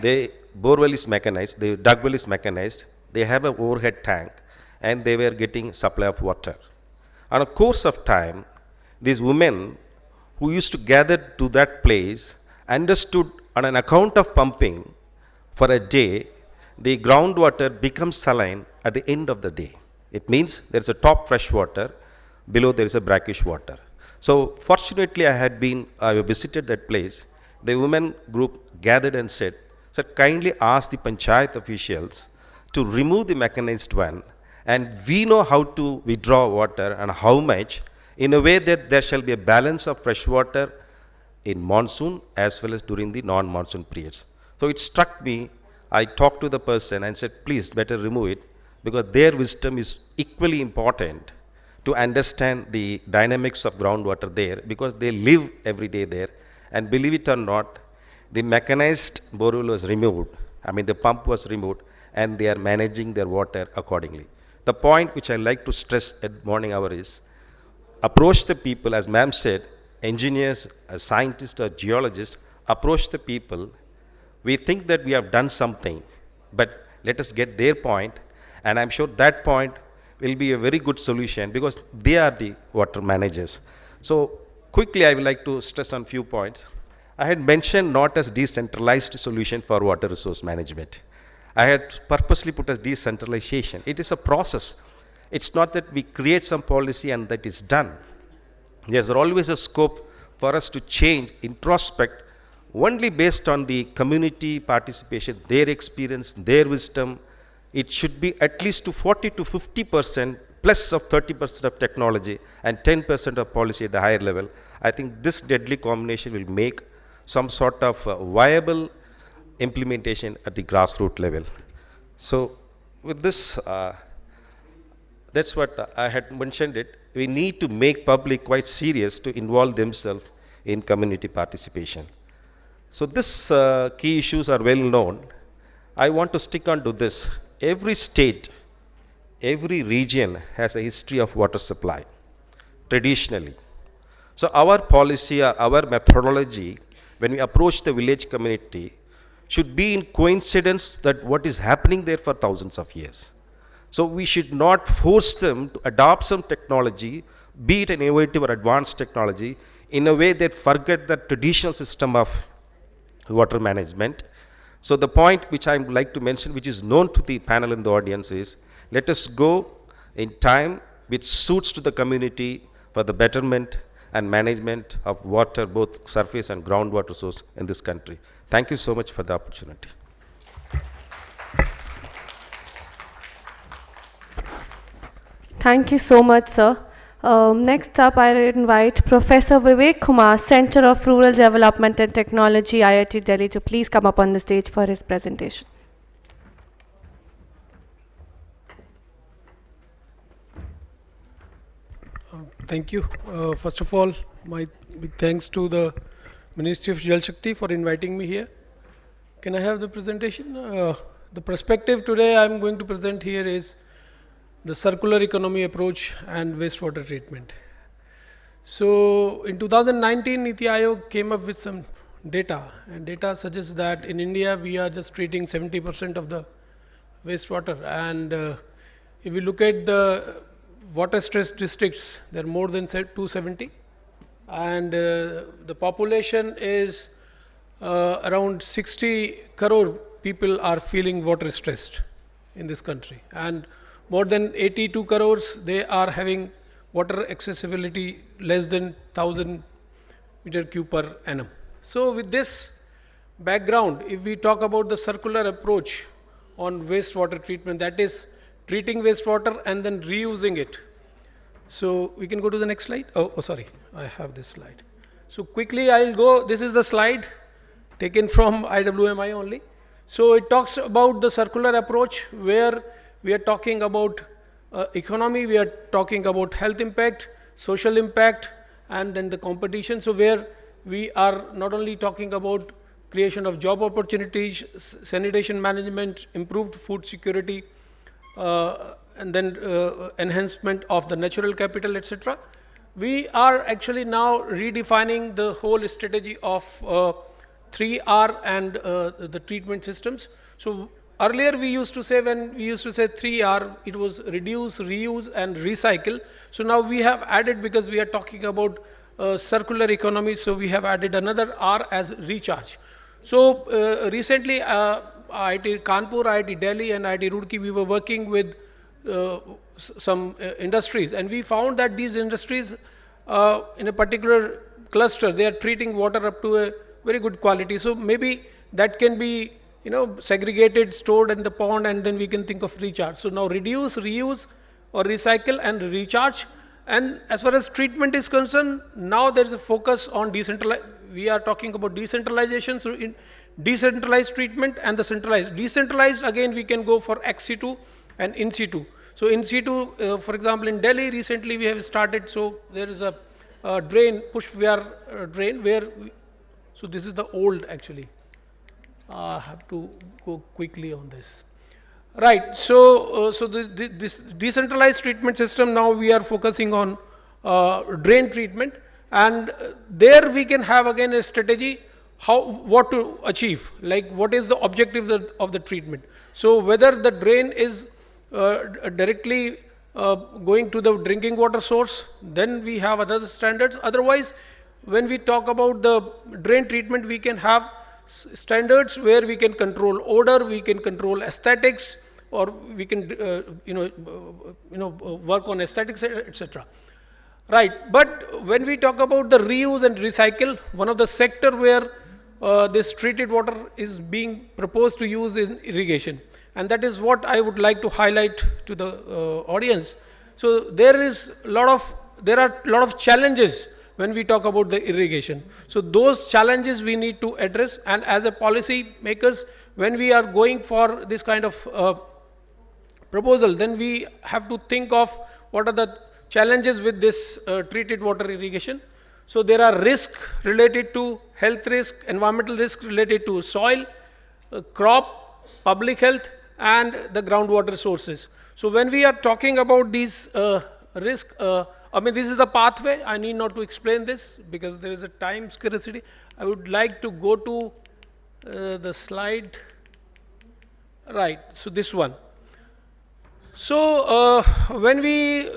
The bore well is mechanized, the dug well is mechanized, they have an overhead tank and they were getting supply of water. On a course of time, these women who used to gather to that place understood on an account of pumping for a day, the groundwater becomes saline at the end of the day. It means there is a top fresh water, below there is a brackish water. So fortunately I visited that place. The women group gathered and said, "Sir, kindly ask the panchayat officials to remove the mechanized one, and we know how to withdraw water and how much, in a way that there shall be a balance of fresh water in monsoon as well as during the non-monsoon periods." So it struck me. I talked to the person and said, please better remove it, because their wisdom is equally important to understand the dynamics of groundwater there, because they live every day there. And believe it or not, the mechanized borewell was removed. I mean, the pump was removed, and they are managing their water accordingly. The point which I like to stress at morning hour is approach the people, as ma'am said, engineers, scientists, or geologists, approach the people. We think that we have done something, but let us get their point, and I'm sure that point will be a very good solution because they are the water managers. So quickly, I would like to stress on few points. I had mentioned not as decentralized solution for water resource management. I had purposely put as decentralization. It is a process. It's not that we create some policy and that is done. There's always a scope for us to change, introspect, only based on the community participation, their experience, their wisdom. It should be at least to 40 to 50% plus of 30% of technology and 10% of policy at the higher level. I think this deadly combination will make some sort of viable implementation at the grassroots level. So with this, that's what I had mentioned it. We need to make public quite serious to involve themselves in community participation. So this key issues are well known. I want to stick on to this. Every state, every region has a history of water supply, traditionally. So our policy, our methodology, when we approach the village community, should be in coincidence that what is happening there for thousands of years. So we should not force them to adopt some technology, be it an innovative or advanced technology, in a way that forget the traditional system of water management. So the point which I would like to mention, which is known to the panel and the audience, is let us go in time which suits to the community for the betterment and management of water, both surface and groundwater source in this country. Thank you so much for the opportunity. Thank you so much, sir. Next up, I invite Professor Vivek Kumar, Center of Rural Development and Technology, IIT Delhi, to please come up on the stage for his presentation. Thank you. First of all, my big thanks to the Ministry of Jal Shakti for inviting me here. Can I have the presentation? The perspective today I'm going to present here is the circular economy approach and wastewater treatment. So in 2019, Niti Aayog came up with some data, and data suggests that in India we are just treating 70% of the wastewater, and if we look at the water stressed districts, there are more than 270, and the population is around 60 crore people are feeling water stressed in this country, and more than 82 crores they are having water accessibility less than 1000 meter cube per annum. So with this background, if we talk about the circular approach on wastewater treatment, that is treating wastewater and then reusing it. So we can go to the next slide. Oh, sorry, I have this slide. So quickly I'll go, this is the slide taken from IWMI only. So it talks about the circular approach where we are talking about economy, we are talking about health impact, social impact, and then the competition. So where we are not only talking about creation of job opportunities, sanitation management, improved food security, and then enhancement of the natural capital, etc. We are actually now redefining the whole strategy of 3R and the treatment systems. So earlier we used to say, when we used to say 3R, it was reduce, reuse and recycle. So now we have added, because we are talking about circular economy, so we have added another R as recharge. So recently IIT Kanpur, IIT Delhi and IIT Roorkee, we were working with some industries, and we found that these industries in a particular cluster, they are treating water up to a very good quality. So maybe that can be, you know, segregated, stored in the pond, and then we can think of recharge. So now reduce, reuse or recycle and recharge. And as far as treatment is concerned, now there is a focus on decentralized. We are talking about decentralization. So in decentralized treatment and the centralized. Decentralized, again, we can go for ex situ and in situ. So in situ, for example, in Delhi recently we have started. So there is a drain, push VR drain, where so this is the old actually. I have to go quickly on this. Right. So this decentralized treatment system, now we are focusing on drain treatment, and there we can have again a strategy how what to achieve, like what is the objective of the treatment. So whether the drain is directly going to the drinking water source, then we have other standards. Otherwise, when we talk about the drain treatment, we can have standards where we can control odor, we can control aesthetics, or we can work on aesthetics, etc. Right. But when we talk about the reuse and recycle, one of the sector where this treated water is being proposed to use in irrigation, and that is what I would like to highlight to the audience. So there are a lot of challenges when we talk about the irrigation. So those challenges we need to address, and as a policy makers, when we are going for this kind of proposal, then we have to think of what are the challenges with this treated water irrigation. So there are risks related to health risk, environmental risk related to soil, crop, public health, and the groundwater sources. So when we are talking about these risks, I mean, this is the pathway. I need not to explain this because there is a time scarcity. I would like to go to the slide. Right, so this one. So when we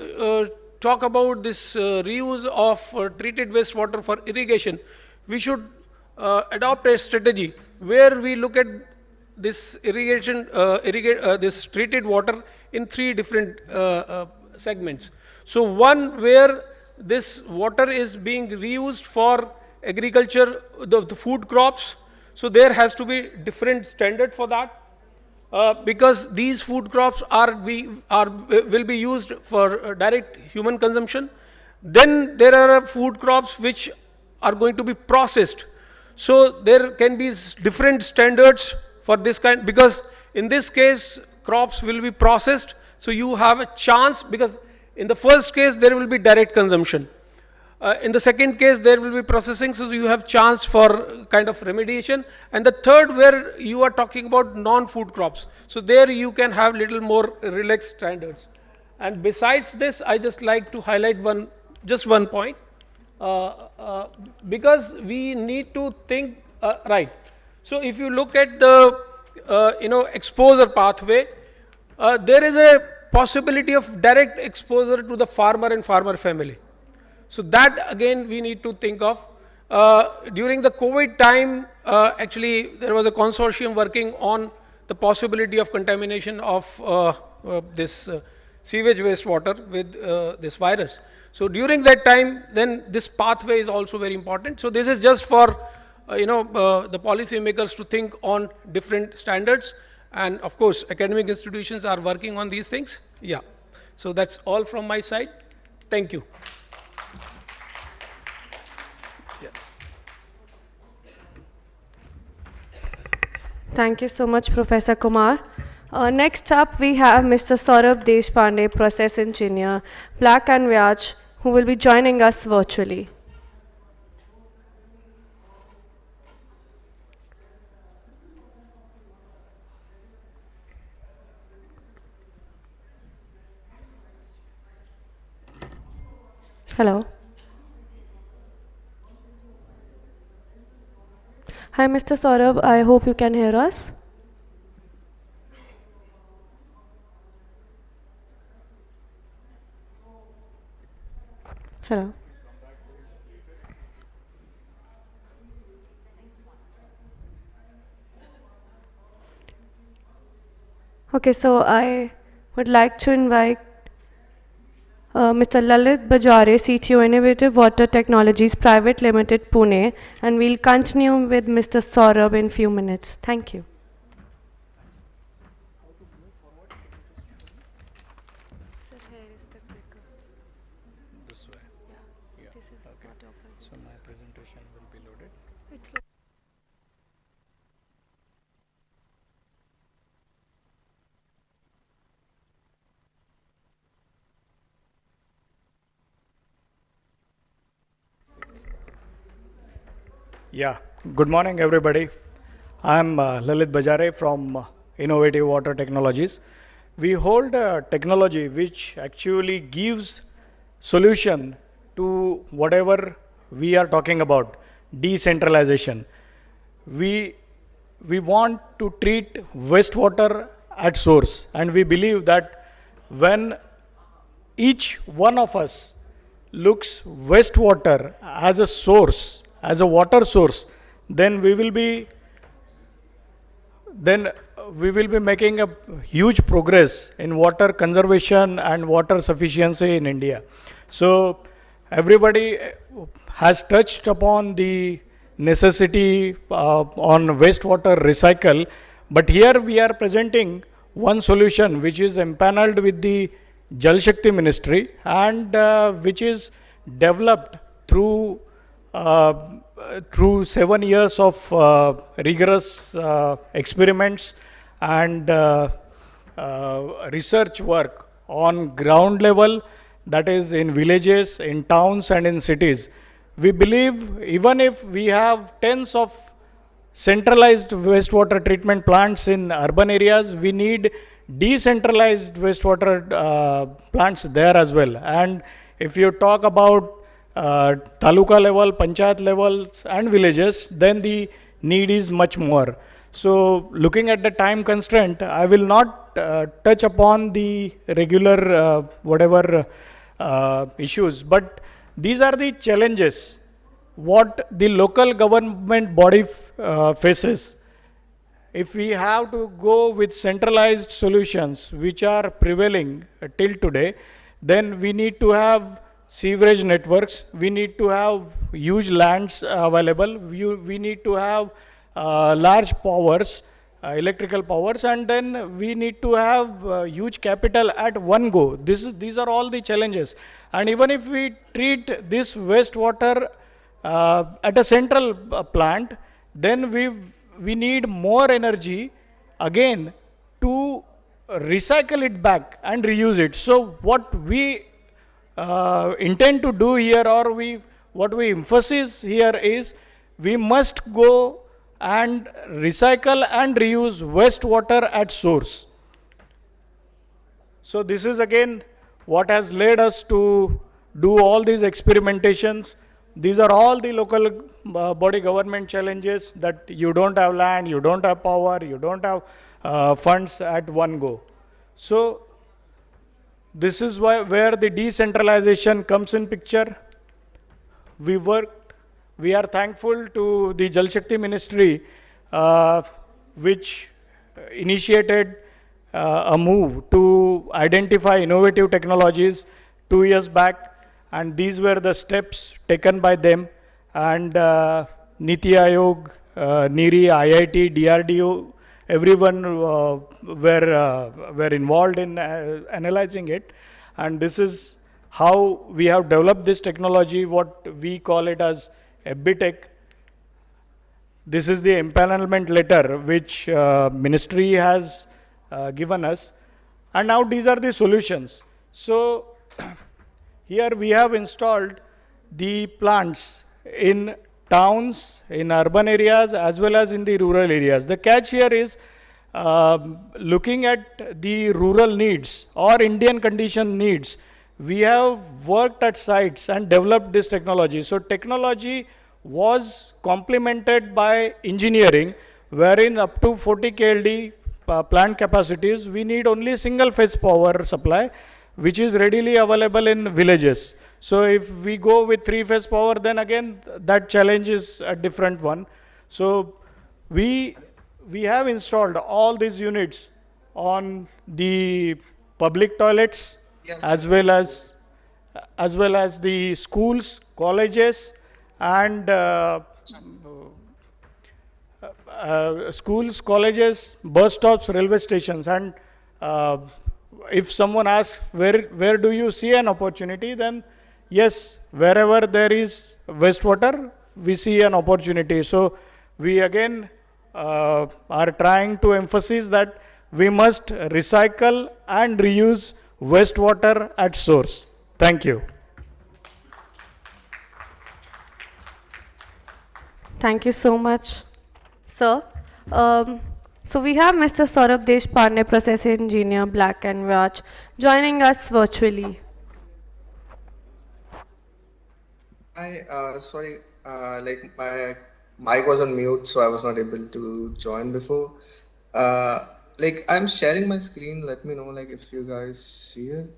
talk about this reuse of treated wastewater for irrigation, we should adopt a strategy where we look at this this treated water in 3 different segments. So one where this water is being reused for agriculture, the food crops. So there has to be different standard for that. Because these food crops will be used for direct human consumption. Then there are food crops which are going to be processed. So there can be different standards for this kind, because in this case crops will be processed. So you have a chance, because in the first case there will be direct consumption. In the second case there will be processing, so you have chance for kind of remediation. And the third, where you are talking about non-food crops, so there you can have little more relaxed standards. And besides this, I just like to highlight just one point, because we need to think right. So if you look at the exposure pathway, there is a possibility of direct exposure to the farmer and farmer family. So that again we need to think of. During the COVID time, actually there was a consortium working on the possibility of contamination of this sewage wastewater with this virus. So during that time, then this pathway is also very important. So this is just for the policy makers to think on different standards, and of course academic institutions are working on these things. Yeah. So that's all from my side. Thank you. Thank you so much, Professor Kumar. Next up, we have Mr. Saurabh Deshpande, Process Engineer, Black and Vyaj, who will be joining us virtually. Hello. Hi, Mr. Saurabh. I hope you can hear us. Hello. Okay, so I would like to invite Mr. Lalit Bajare, CTO, Innovative Water Technologies Private Limited, Pune, and we'll continue with Mr. Saurabh in few minutes. Thank you. This way. Yeah. This is okay. Not open. So my presentation will be loaded. It's Yeah. Good morning, everybody. I'm Lalit Bajare from innovative water technologies. We hold a technology which actually gives solution to whatever we are talking about, decentralization. We want to treat wastewater at source, and we believe that when each one of us looks wastewater as a source, as a water source, then we will be making a huge progress in water conservation and water sufficiency in India. So everybody has touched upon the necessity on wastewater recycle, but here we are presenting one solution which is empaneled with the Jal Shakti Ministry, and which is developed through 7 years of rigorous experiments and research work on ground level, that is in villages, in towns and in cities. We believe even if we have tens of centralized wastewater treatment plants in urban areas, we need decentralized wastewater plants there as well. And if you talk about taluka level, panchayat levels and villages, then the need is much more. So looking at the time constraint, I will not touch upon the regular whatever issues, but these are the challenges what the local government body faces. If we have to go with centralized solutions which are prevailing till today, then we need to have sewerage networks, we need to have huge lands available, we need to have large powers, electrical powers, and then we need to have huge capital at one go. These are all the challenges. And even if we treat this wastewater at a central plant, then we need more energy again to recycle it back and reuse it. So what we intend to do here, or what we emphasize here is, we must go and recycle and reuse wastewater at source. So this is again what has led us to do all these experimentations. These are all the local body government challenges, that you don't have land, you don't have power, you don't have funds at one go. So this is where the decentralization comes in picture. We are thankful to the Jal Shakti Ministry, which initiated a move to identify innovative technologies 2 years back, and these were the steps taken by them. And Niti Aayog, NIRI, IIT, DRDO, everyone were involved in analyzing it. And this is how we have developed this technology, what we call it as EBBITEC. This is the empanelment letter which ministry has given us. And now these are the solutions. So here we have installed the plants in towns, in urban areas, as well as in the rural areas. The catch here is looking at the rural needs or Indian condition needs. We have worked at sites and developed this technology. So technology was complemented by engineering, wherein up to 40 KLD plant capacities, we need only single phase power supply, which is readily available in villages. So if we go with 3-phase power, then again that challenge is a different one. So we have installed all these units on the public toilets, as well as the schools, colleges, and schools, colleges, bus stops, railway stations. And if someone asks where do you see an opportunity, then yes, wherever there is wastewater, we see an opportunity. So we again are trying to emphasize that we must recycle and reuse wastewater at source. Thank you. Thank you so much, sir. So we have Mr. Saurabh Deshpande, Process Engineer, Black and Watch, joining us virtually. Hi, sorry, like my mic was on mute, so I was not able to join before. Uh, like I'm sharing my screen. Let me know like if you guys see it.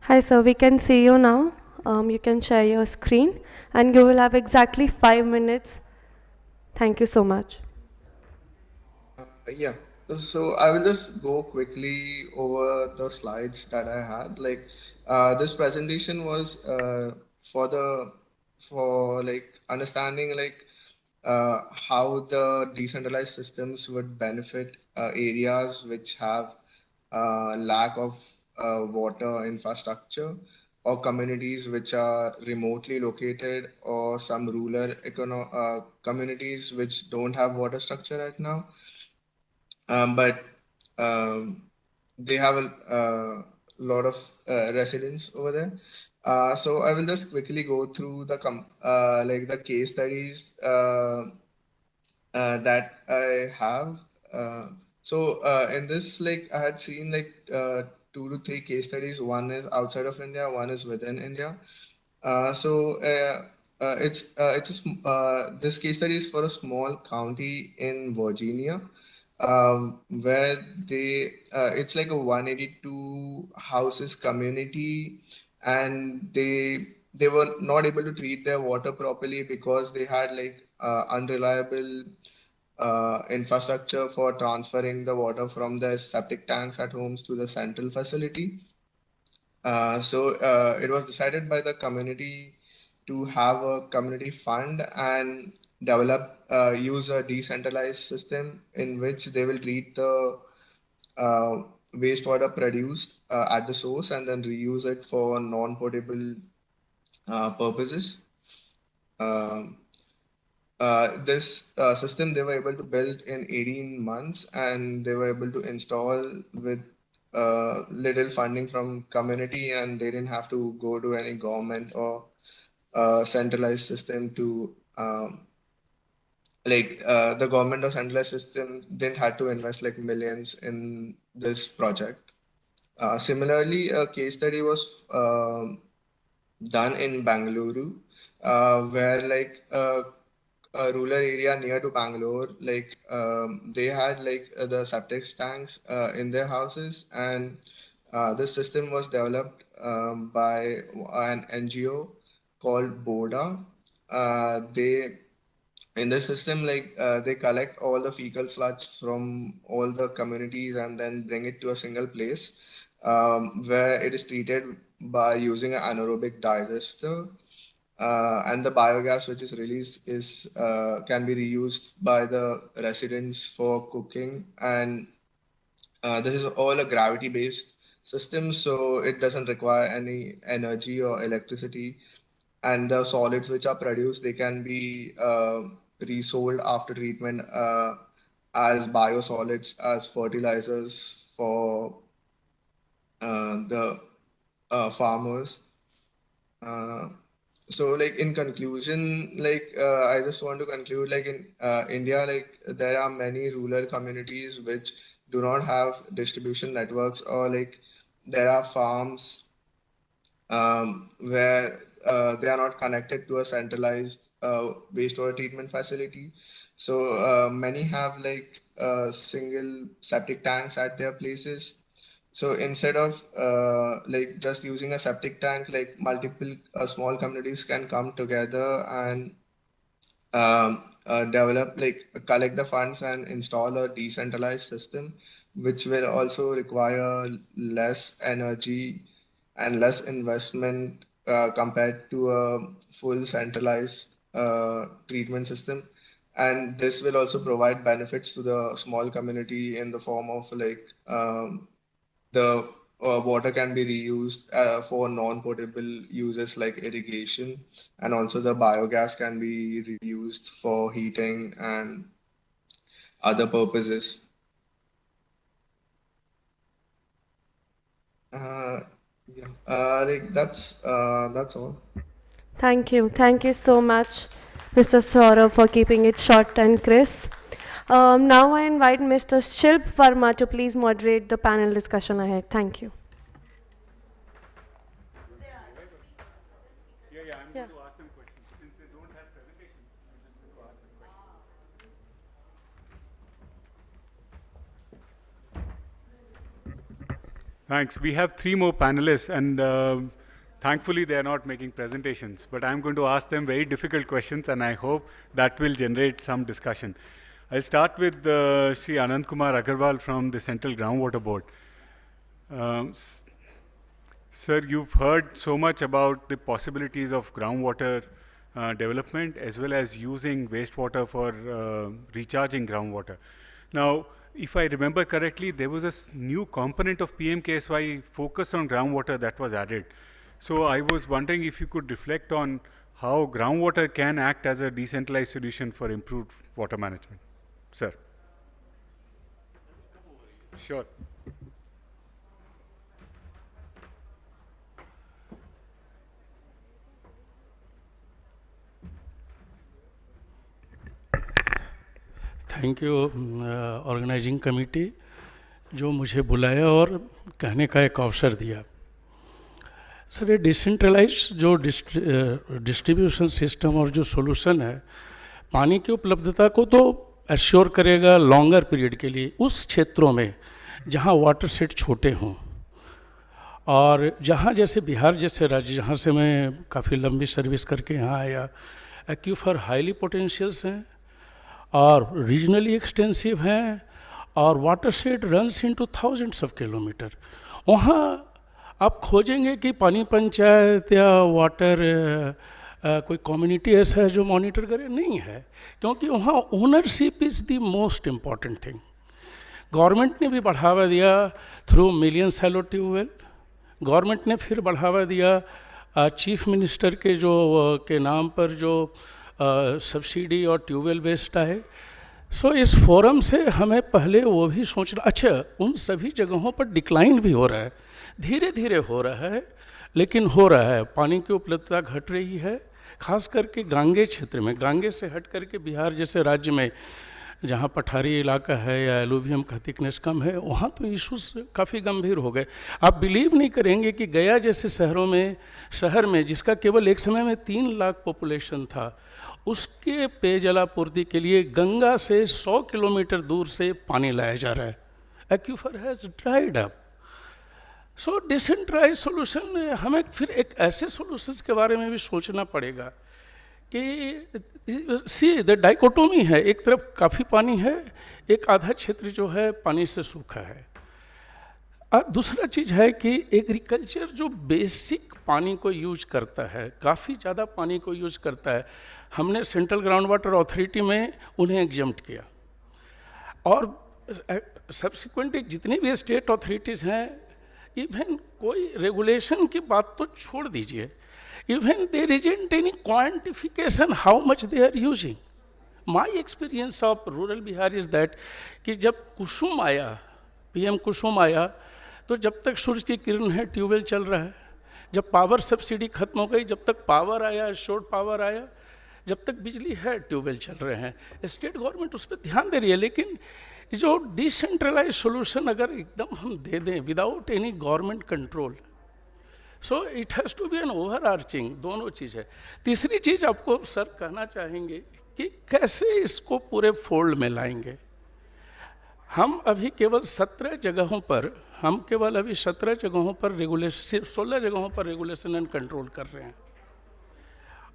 Hi sir, we can see you now. You can share your screen and you will have exactly 5 minutes. Thank you so much. Yeah. So I will just go quickly over the slides that I had. Like this presentation was for the for like understanding like how the decentralized systems would benefit areas which have lack of water infrastructure, or communities which are remotely located, or some rural communities which don't have water structure right now, but um, they have a lot of residents over there. So I will just quickly go through the like the case studies that I have. In this, like I had seen like 2 to 3 case studies. One is outside of India, one is within India. This case study is for a small county in Virginia, where it's like a 182 houses community, and they were not able to treat their water properly because they had like unreliable infrastructure for transferring the water from the septic tanks at homes to the central facility. It was decided by the community to have a community fund and use a decentralized system in which they will treat the uh, wastewater produced at the source and then reuse it for non-potable purposes. Um, this system they were able to build in 18 months, and they were able to install with little funding from community, and they didn't have to go to any government or centralized system to the government or centralized system didn't have to invest like millions in this project. Similarly, a case study was done in Bangalore, where a rural area near to Bangalore, they had the septic tanks in their houses, and this system was developed by an NGO called Boda. They In this system, they collect all the fecal sludge from all the communities and then bring it to a single place, where it is treated by using an anaerobic digester, and the biogas which is released is can be reused by the residents for cooking. And this is all a gravity based system, so it doesn't require any energy or electricity, and the solids which are produced, they can be resold after treatment as biosolids, as fertilizers for the farmers. uh, in conclusion, I just want to conclude, like in India, like there are many rural communities which do not have distribution networks, or like there are farms where they are not connected to a centralized wastewater treatment facility. So many have single septic tanks at their places. So instead of just using a septic tank, like multiple small communities can come together and collect the funds and install a decentralized system, which will also require less energy and less investment compared to a full centralized treatment system. And this will also provide benefits to the small community in the form of the water can be reused for non-potable uses like irrigation, and also the biogas can be reused for heating and other purposes. Yeah, like that's all. Thank you. Thank you so much, Mr. Saurabh, for keeping it short and crisp. Now I invite Mr. Shilp Verma to please moderate the panel discussion ahead. Thank you. I'm going to ask them questions. Since they don't have presentations, I'm just going to ask them questions. Thanks. We have three more panelists, and thankfully they are not making presentations. But I'm going to ask them very difficult questions, and I hope that will generate some discussion. I'll start with Sri Anand Kumar Agarwal from the Central Groundwater Board. Sir, you've heard so much about the possibilities of groundwater development as well as using wastewater for recharging groundwater. Now, if I remember correctly, there was a new component of PMKSY focused on groundwater that was added. So I was wondering if you could reflect on how groundwater can act as a decentralized solution for improved water management. Sir. Sure. Thank you organising committee जो मुझे बुलाया और कहने का एक अवसर दिया। Sir ये डिसेंट्रलाइज जो डिस्ट्रीब्यूशन सिस्टम और जो सॉल्यूशन है पानी की उपलब्धता को तो एश्योर करेगा लॉन्गर पीरियड के लिए उस क्षेत्रों में जहाँ वाटर सेट छोटे हों और जहाँ जैसे बिहार जैसे राज्य जहाँ से मैं काफ़ी लंबी सर्विस करके यहाँ आया एक्यूफर हाईली पोटेंशियल्स हैं और रीजनली एक्सटेंसिव हैं और water set runs into thousands of kilometre. वहाँ आप खोजेंगे कि पानी पंचायत या वाटर कोई कम्युनिटी ऐसा है जो मॉनिटर करे, नहीं है, क्योंकि वहाँ ownership is the most important thing. Government ने भी बढ़ावा दिया through million shallow tubewell, government ने फिर बढ़ावा दिया चीफ मिनिस्टर के के नाम पर जो सब्सिडी और ट्यूबवेल बेस्ड है। सो इस फोरम से हमें पहले वो भी सोचना, अच्छा उन सभी जगहों पर डिक्लाइन भी हो रहा है, धीरे धीरे हो रहा है लेकिन हो रहा है, पानी की उपलब्धता घट रही है, खास करके गांगे क्षेत्र में। गांगे से हट करके बिहार जैसे राज्य में जहाँ पठारी इलाका है या एलुवियम का थिकनेस कम है वहाँ तो इश्यूज काफ़ी गंभीर हो गए। आप बिलीव नहीं करेंगे कि गया जैसे शहर में जिसका केवल एक समय में 3 लाख पॉपुलेशन था, उसके पेयजलापूर्ति के लिए गंगा से 100 किलोमीटर दूर से पानी लाया जा रहा है। Aquifer has dried up. So decentralise solution, हमें फिर एक ऐसे सोल्यूशंस के बारे में भी सोचना पड़ेगा कि सी द डाइकोटोमी है, एक तरफ काफ़ी पानी है, एक आधा क्षेत्र जो है पानी से सूखा है। दूसरा चीज़ है कि एग्रीकल्चर जो बेसिक पानी को यूज करता है, काफ़ी ज़्यादा पानी को यूज करता है, हमने सेंट्रल ग्राउंड वाटर अथॉरिटी में उन्हें एग्जम्प्ट किया और सब्सिक्वेंटली जितनी भी स्टेट अथॉरिटीज़ हैं, इवन कोई रेगुलेशन की बात तो छोड़ दीजिए, even there isn't any quantification how much they are using. My experience of rural Bihar is that कि जब कुसुम आया, PM कुसुम आया, तो जब तक सूरज की किरण है ट्यूबवेल चल रहा है, जब पावर सब्सिडी खत्म हो गई, जब तक पावर आया, शॉर्ट पावर आया, जब तक बिजली है ट्यूबवेल चल रहे हैं। स्टेट गवर्नमेंट उस पर ध्यान दे रही है, लेकिन जो डिसेंट्रलाइज सोल्यूशन अगर एकदम हम दे दें without any government control, so it has to be an overarching, दोनों चीज़ है। तीसरी चीज़ आपको सर कहना चाहेंगे कि कैसे इसको पूरे फोल्ड में लाएंगे। हम अभी केवल 17 जगहों पर रेगुलेशन, 16 जगहों पर रेगुलेशन एंड कंट्रोल कर रहे हैं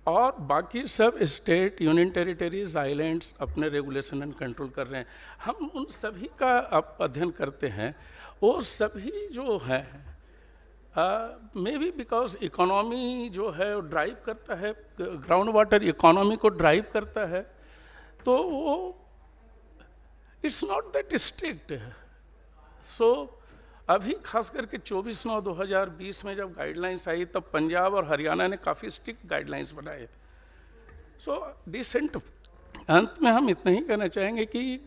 और बाकी सब स्टेट, यूनियन टेरिटरीज, आइलैंड्स अपने रेगुलेशन एंड कंट्रोल कर रहे हैं। हम उन सभी का अध्ययन करते हैं, वो सभी जो हैं मे बी बिकॉज इकोनॉमी जो है वो ड्राइव करता है, ग्राउंड वाटर इकोनॉमी को ड्राइव करता है, तो वो इट्स नॉट दैट स्ट्रिक्ट। सो अभी खास करके 24/9/2020 में जब गाइडलाइंस आई तब पंजाब और हरियाणा ने काफ़ी स्ट्रिक्ट गाइडलाइंस बनाए। सो अंत में हम इतना ही कहना चाहेंगे कि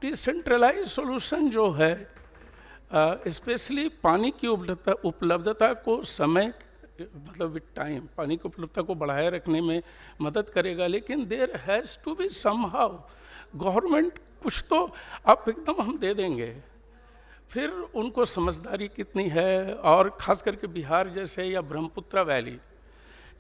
डिसेंट्रलाइज सोल्यूशन जो है स्पेशली पानी की उपलब्धता को समय मतलब विद टाइम पानी की उपलब्धता को बढ़ाए रखने में मदद करेगा, लेकिन there has to be somehow government कुछ तो आप एकदम हम दे देंगे, फिर उनको समझदारी कितनी है। और ख़ास करके बिहार जैसे या ब्रह्मपुत्र वैली,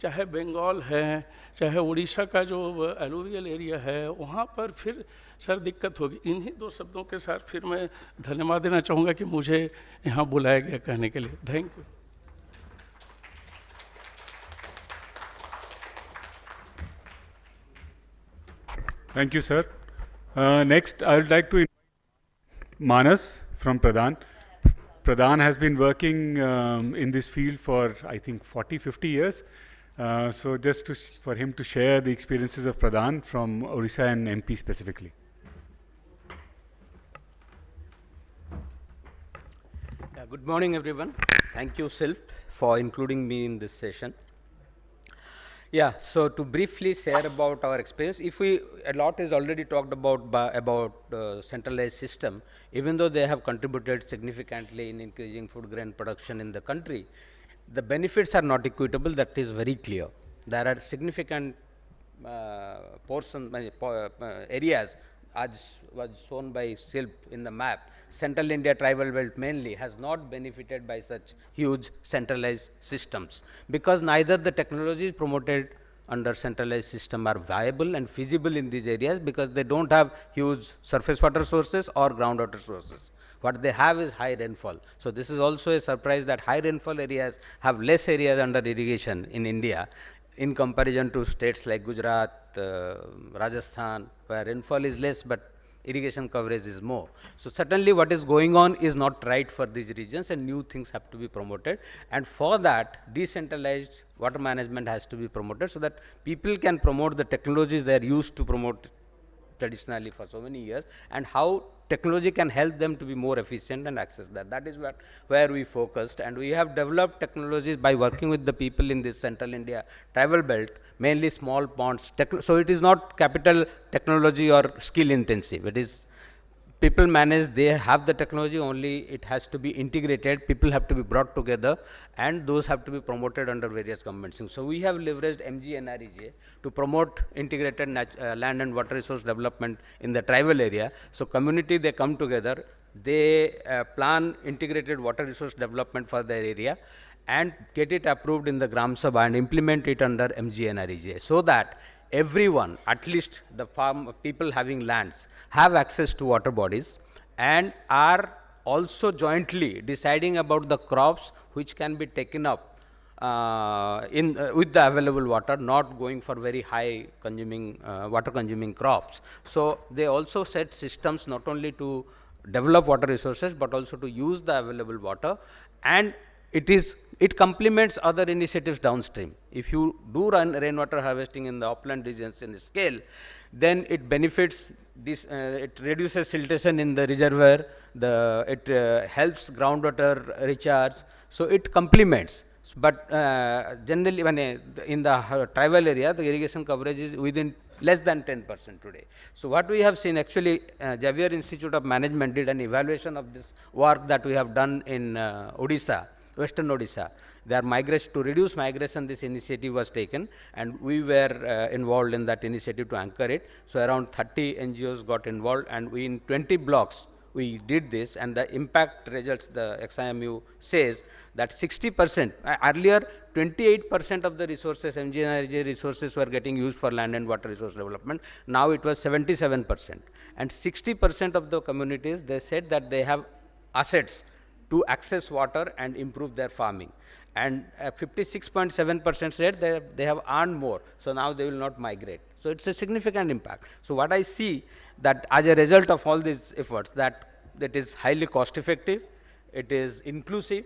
चाहे बंगाल है, चाहे उड़ीसा का जो एलुवियल एरिया है, वहाँ पर फिर सर दिक्कत होगी। इन्हीं दो शब्दों के साथ फिर मैं धन्यवाद देना चाहूँगा कि मुझे यहाँ बुलाया गया कहने के लिए। Thank you. Thank you, sir. Next, I would like to invite Manas from Pradhan. Pradhan has been working in this field for, I think, 40, 50 years. So just for him to share the experiences of Pradhan from Orissa and MP specifically. Good morning, everyone. Thank you, Silp, for including me in this session. Yeah, so to briefly share about our experience, a lot is already talked about centralized system. Even though they have contributed significantly in increasing food grain production in the country, the benefits are not equitable. That is very clear. There are significant areas, as was shown by Silp in the map. Central India tribal belt mainly has not benefited by such huge centralized systems, because neither the technologies promoted under centralized system are viable and feasible in these areas, because they don't have huge surface water sources or groundwater sources. What they have is high rainfall. So this is also a surprise that high rainfall areas have less areas under irrigation in India in comparison to states like Gujarat, Rajasthan, where rainfall is less but irrigation coverage is more. So certainly what is going on is not right for these regions, and new things have to be promoted. And for that, decentralized water management has to be promoted, so that people can promote the technologies they are used to promote traditionally for so many years, and how technology can help them to be more efficient and access that. That is where we focused, and we have developed technologies by working with the people in this Central India tribal belt, mainly small ponds. So it is not capital technology or skill intensive. It is people manage, they have the technology, only it has to be integrated, people have to be brought together, and those have to be promoted under various governments. So we have leveraged MGNREGA to promote integrated land and water resource development in the tribal area. So community, they come together, they plan integrated water resource development for their area and get it approved in the Gram Sabha and implement it under MGNREGA, so that everyone, at least the people having lands, have access to water bodies and are also jointly deciding about the crops which can be taken up with the available water, not going for very high consuming water consuming crops. So they also set systems not only to develop water resources but also to use the available water, and it complements other initiatives downstream. If you do run rainwater harvesting in the upland regions in scale, then it benefits this, it reduces siltation in the reservoir, it helps groundwater recharge, so it complements. But generally, when in the tribal area, the irrigation coverage is within less than 10% today. So what we have seen, actually, Xavier Institute of Management did an evaluation of this work that we have done in Odisha, Western Odisha. Their migration, to reduce migration, this initiative was taken, and we were involved in that initiative to anchor it. So around 30 NGOs got involved, and we in 20 blocks we did this, and the impact results, the XIMU says that 60%, earlier 28% of the resources, MGNREGA resources, were getting used for land and water resource development. Now it was 77%. And 60% of the communities, they said that they have assets to access water and improve their farming. And 56.7% said they have earned more, so now they will not migrate. So it's a significant impact. So what I see, that as a result of all these efforts, that is highly cost effective, it is inclusive,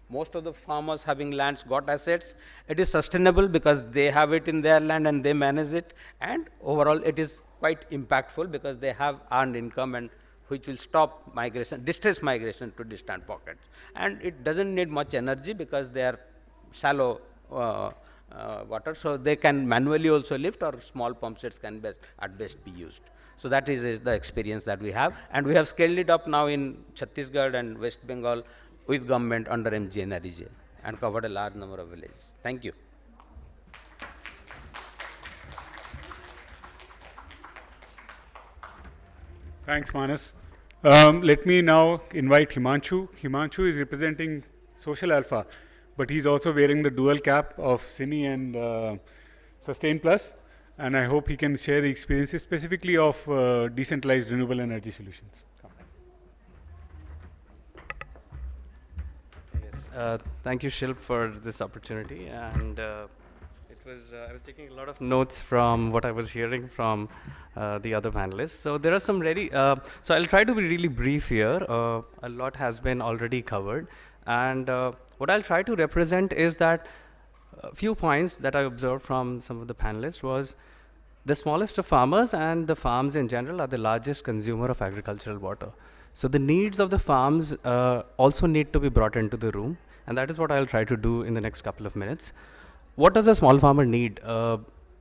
most of the farmers having lands got assets, it is sustainable because they have it in their land and they manage it, and overall it is quite impactful because they have earned income, and which will stop migration, distress migration to distant pockets. And it doesn't need much energy because they are shallow water, so they can manually also lift, or small pump sets can at best be used. So that is the experience that we have, and we have scaled it up now in Chhattisgarh and West Bengal with government under MGNREGA and covered a large number of villages. Thank you. Thanks, Manas. Let me now invite Himanshu. Himanshu is representing Social Alpha, but he's also wearing the dual cap of Cine and Sustain Plus, and I hope he can share the experiences specifically of decentralized renewable energy solutions. Yes, thank you, Shilp, for this opportunity. And I was taking a lot of notes from what I was hearing from the other panelists. So there are some so I'll try to be really brief here. A lot has been already covered. And what I'll try to represent is that a few points that I observed from some of the panelists was the smallest of farmers and the farms in general are the largest consumer of agricultural water. So the needs of the farms also need to be brought into the room, and that is what I'll try to do in the next couple of minutes. What does a small farmer need?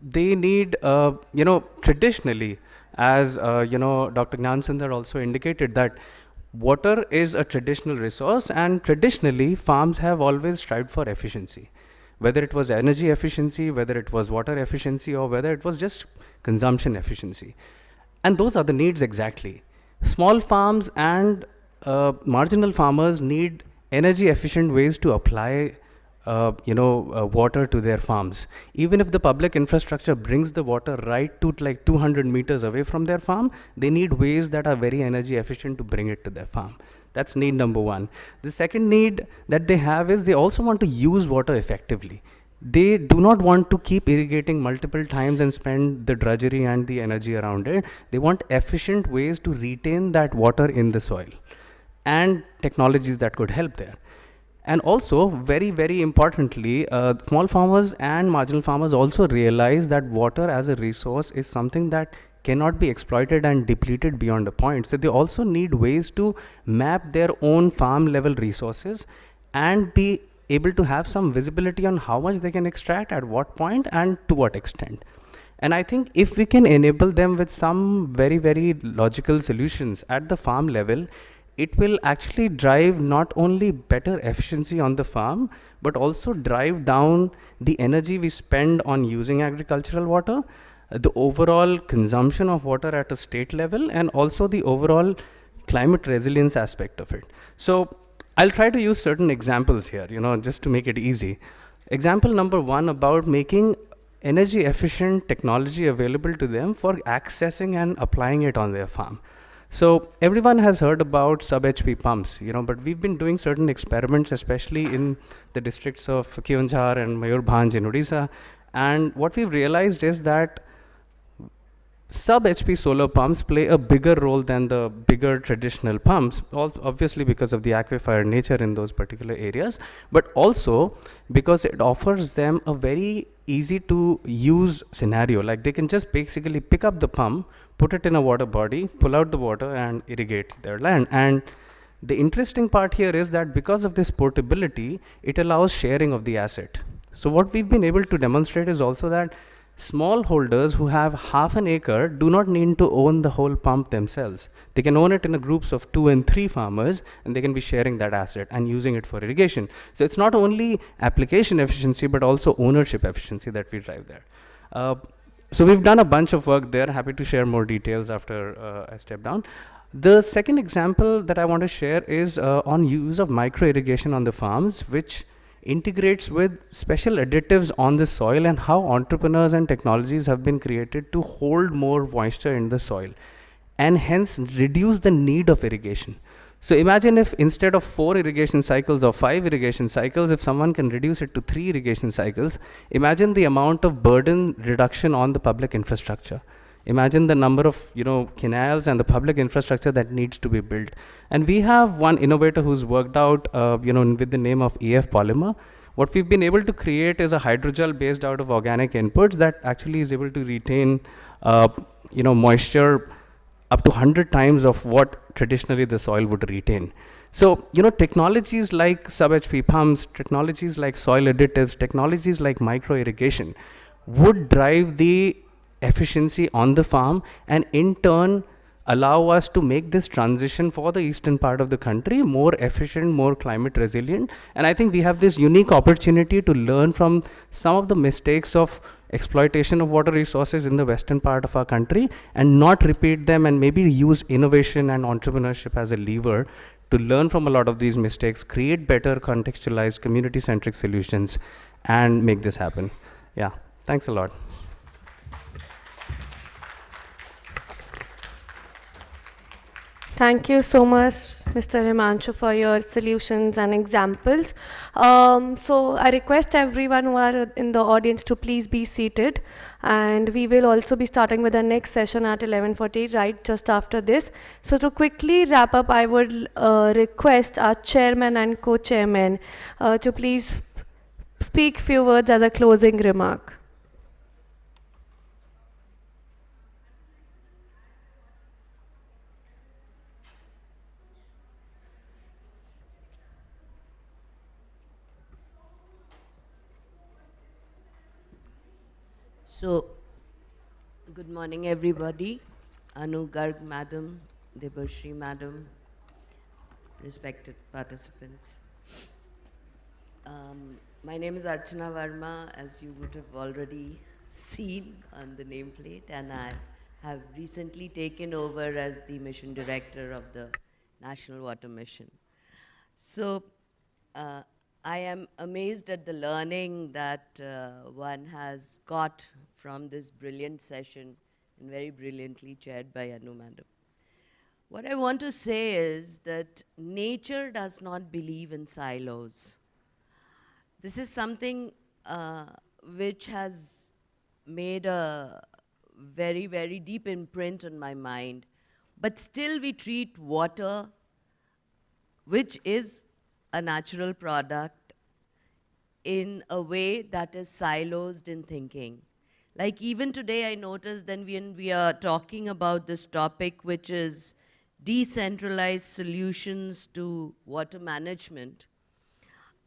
They need, traditionally, as Dr. Gnansundar also indicated, that water is a traditional resource, and traditionally farms have always strived for efficiency, whether it was energy efficiency, whether it was water efficiency, or whether it was just consumption efficiency. And those are the needs exactly. Small farms and marginal farmers need energy efficient ways to apply water to their farms. Even if the public infrastructure brings the water right to like 200 meters away from their farm, they need ways that are very energy efficient to bring it to their farm. That's need number one. The second need that they have is they also want to use water effectively. They do not want to keep irrigating multiple times and spend the drudgery and the energy around it. They want efficient ways to retain that water in the soil and technologies that could help there. And also, very, very importantly, small farmers and marginal farmers also realize that water as a resource is something that cannot be exploited and depleted beyond a point. So they also need ways to map their own farm level resources and be able to have some visibility on how much they can extract at what point and to what extent. And I think if we can enable them with some very, very logical solutions at the farm level, it will actually drive not only better efficiency on the farm, but also drive down the energy we spend on using agricultural water, the overall consumption of water at a state level, and also the overall climate resilience aspect of it. So I'll try to use certain examples here, just to make it easy. Example number one about making energy efficient technology available to them for accessing and applying it on their farm. So everyone has heard about sub-HP pumps, but we've been doing certain experiments, especially in the districts of Keonjhar and Mayurbhanj in Odisha. And what we've realized is that sub-HP solar pumps play a bigger role than the bigger traditional pumps, obviously because of the aquifer nature in those particular areas, but also because it offers them a very easy to use scenario. Like they can just basically pick up the pump, put it in a water body, pull out the water and irrigate their land. And the interesting part here is that because of this portability, it allows sharing of the asset. So what we've been able to demonstrate is also that small holders who have half an acre do not need to own the whole pump themselves. They can own it in a groups of 2 and 3 farmers, and they can be sharing that asset and using it for irrigation. So it's not only application efficiency, but also ownership efficiency that we drive there. So we've done a bunch of work there. Happy to share more details after I step down. The second example that I want to share is on use of micro irrigation on the farms, which integrates with special additives on the soil, and how entrepreneurs and technologies have been created to hold more moisture in the soil and hence reduce the need of irrigation. So imagine if instead of 4 irrigation cycles or 5 irrigation cycles, if someone can reduce it to 3 irrigation cycles, imagine the amount of burden reduction on the public infrastructure. Imagine the number of canals and the public infrastructure that needs to be built. And we have one innovator who's worked out with the name of EF Polymer. What we've been able to create is a hydrogel based out of organic inputs that actually is able to retain moisture up to 100 times of what traditionally the soil would retain. So technologies like sub-HP pumps, technologies like soil additives, technologies like micro irrigation would drive the efficiency on the farm, and in turn allow us to make this transition for the eastern part of the country more efficient, more climate resilient. And I think we have this unique opportunity to learn from some of the mistakes of exploitation of water resources in the western part of our country and not repeat them, and maybe use innovation and entrepreneurship as a lever to learn from a lot of these mistakes, create better contextualized community-centric solutions, and make this happen. Yeah, thanks a lot. Thank you so much, Mr. Himanshu, for your solutions and examples. So I request everyone who are in the audience to please be seated, and we will also be starting with the next session at 11:40, right just after this. So to quickly wrap up, I would request our chairman and co-chairman to please speak few words as a closing remark. So, good morning, everybody. Anu Garg, Madam, Debashri, Madam, respected participants. My name is Archana Verma, as you would have already seen on the nameplate, and I have recently taken over as the mission director of the National Water Mission. So, I am amazed at the learning that one has got from this brilliant session, and very brilliantly chaired by Anu Madam. What I want to say is that nature does not believe in silos. This is something which has made a very, very deep imprint on my mind. But still we treat water, which is a natural product, in a way that is silos in thinking. Like even today I noticed that when we are talking about this topic, which is decentralized solutions to water management,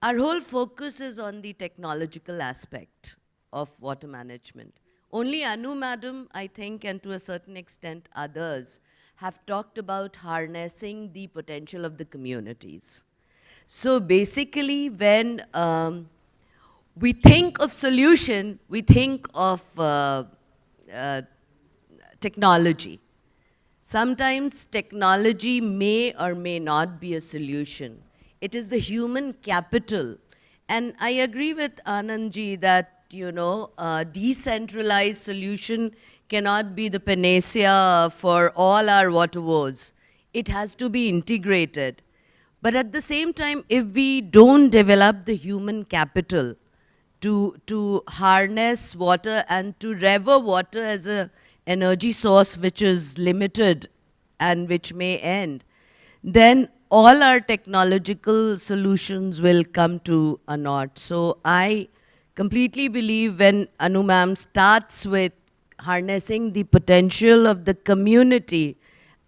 our whole focus is on the technological aspect of water management. Only Anu Madam, I think, and to a certain extent others, have talked about harnessing the potential of the communities. So basically, when we think of solution, we think of technology. Sometimes technology may or may not be a solution. It is the human capital. And I agree with Anandji that, you know, decentralized solution cannot be the panacea for all our water woes. It has to be integrated. But at the same time, if we don't develop the human capital to harness water and to revere water as an energy source which is limited and which may end, then all our technological solutions will come to a naught. So I completely believe when Anu Ma'am starts with harnessing the potential of the community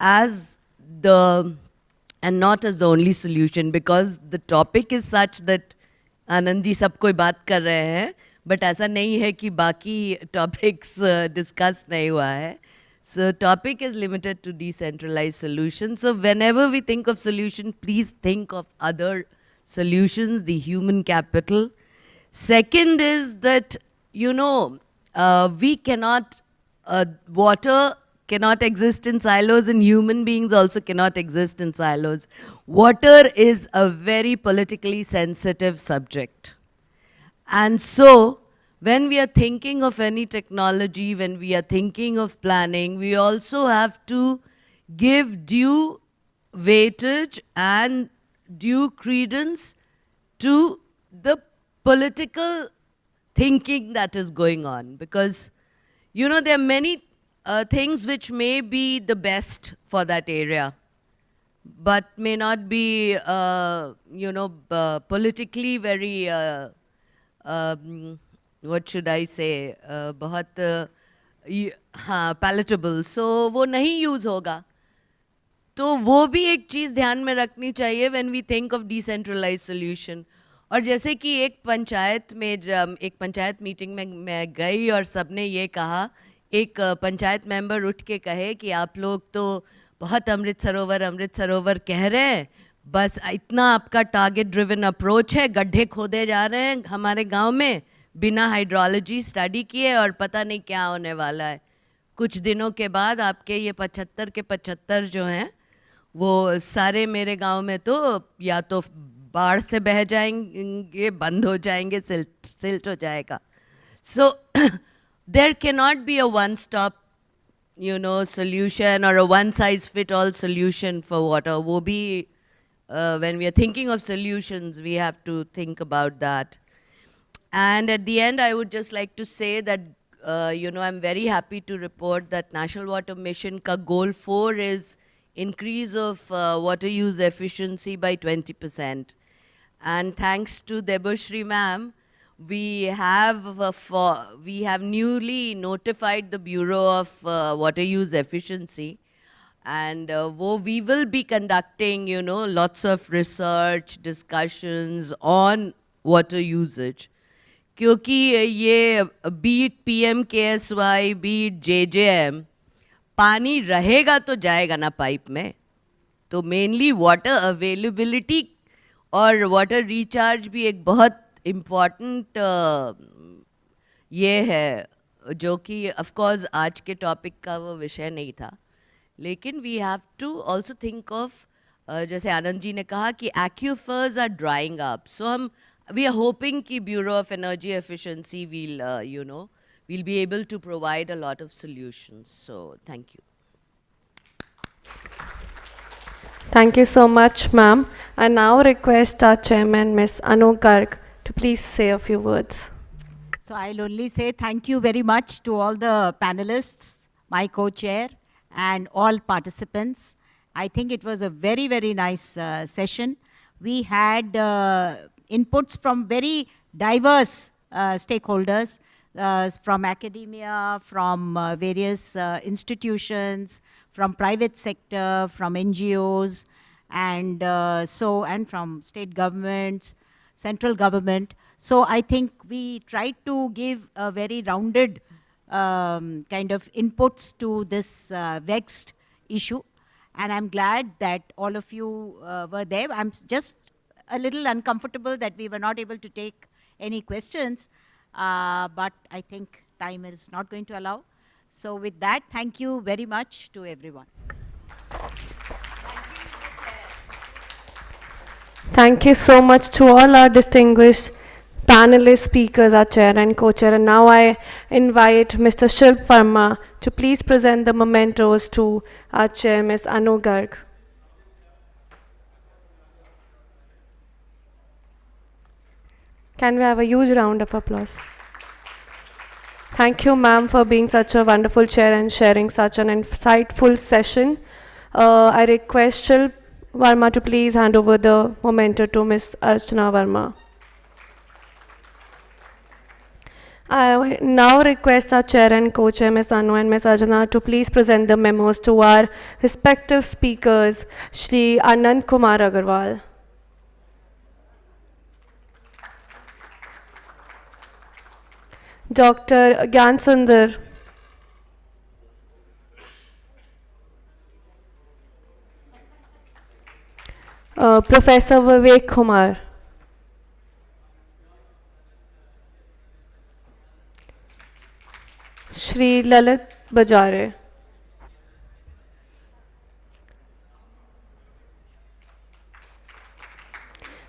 as the, and not as the only solution, because the topic is such that Anand ji सब कोई बात कर रहे हैं, but ऐसा नहीं है कि बाकी topics discuss नहीं हुआ है. So topic is limited to decentralized solutions. So whenever we think of solution, please think of other solutions, the human capital. Second is that, you know, we cannot, water cannot exist in silos, and human beings also cannot exist in silos. Water is a very politically sensitive subject. And so, when we are thinking of any technology, when we are thinking of planning, we also have to give due weightage and due credence to the political thinking that is going on. Because, you know, there are many things which may be the best for that area, but may not be, you know, politically very, what should I say, बहुत हाँ palatable. So वो नहीं use होगा. तो वो भी एक चीज़ ध्यान में रखनी चाहिए when we think of decentralized solution. और जैसे कि एक पंचायत में जब एक पंचायत मीटिंग में मैं गई और सबने ये कहा, एक पंचायत मेंबर उठ के कहे कि आप लोग तो बहुत अमृत सरोवर कह रहे हैं, बस इतना आपका टारगेट ड्रिवन अप्रोच है, गड्ढे खोदे जा रहे हैं हमारे गांव में बिना हाइड्रोलॉजी स्टडी किए और पता नहीं क्या होने वाला है। कुछ दिनों के बाद आपके ये 75 के 75 जो हैं वो सारे मेरे गांव में तो या तो बाढ़ से बह जाएंगे, बंद हो जाएंगे, सिल्ट हो जाएगा। सो there cannot be a one stop solution or a one size fit all solution for water. वो भी when we are thinking of solutions, we have to think about that. And at the end, I would just like to say that I'm very happy to report that National Water Mission ka goal 4 is increase of water use efficiency by 20%. And thanks to Debashri ma'am, we have newly notified the Bureau of Water Use Efficiency, and we will be conducting lots of research discussions on water usage. क्योंकि ये beat PMKSY beat JJM पानी रहेगा तो जाएगा ना pipe में, तो mainly water availability और वाटर रिचार्ज भी एक बहुत इम्पॉर्टेंट ये है, जो कि ऑफ कोर्स आज के टॉपिक का वो विषय नहीं था, लेकिन we have to also think of जैसे आनंद जी ने कहा कि aquifers are drawing up, so we are hoping कि Bureau of Energy Efficiency will be able to provide a lot of solutions. So thank you. Thank you so much, ma'am. I now request our chairman, Ms. Anu Garg, to please say a few words. So I'll only say thank you very much to all the panelists, my co-chair, and all participants. I think it was a very, very nice session. We had inputs from very diverse stakeholders, from academia, from various institutions, from private sector, from NGOs, and from state governments, central government. So I think we tried to give a very rounded kind of inputs to this vexed issue. And I'm glad that all of you were there. I'm just a little uncomfortable that we were not able to take any questions, but I think time is not going to allow. So with that, thank you very much to everyone. Thank you so much to all our distinguished panelist speakers, our chair and co-chair. And now I invite Mr. Shilp Verma to please present the mementos to our chair, Ms. Anu Garg. Can we have a huge round of applause? Thank you, ma'am, for being such a wonderful chair and sharing such an insightful session. I request Shilp Verma to please hand over the memento to Ms. Archana Verma. I now request our chair and co-chair, Ms. Anu and Ms. Arjuna, to please present the memos to our respective speakers, Shri Anand Kumar Agarwal. Dr. Gyan Sundar, Professor Vivek Kumar, Shri Lalit Bajare,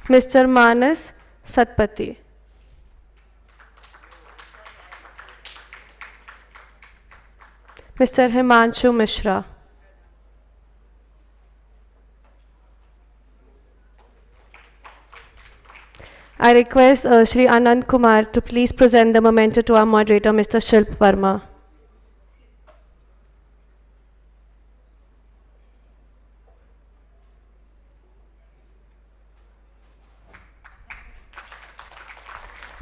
Mr. Manas Satpathy, Mr. Himanshu Mishra, I request Shri Anand Kumar to please present the memento to our moderator, Mr. Shilp Verma.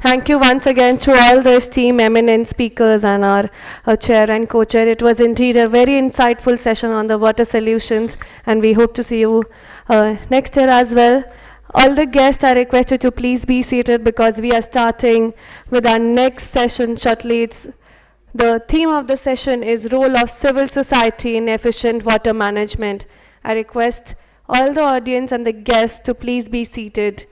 Thank you once again to all the esteemed eminent speakers and our chair and co-chair. It was indeed a very insightful session on the water solutions, and we hope to see you next year as well. All the guests are requested to please be seated because we are starting with our next session shortly. It's The theme of the session is role of civil society in efficient water management. I request all the audience and the guests to please be seated.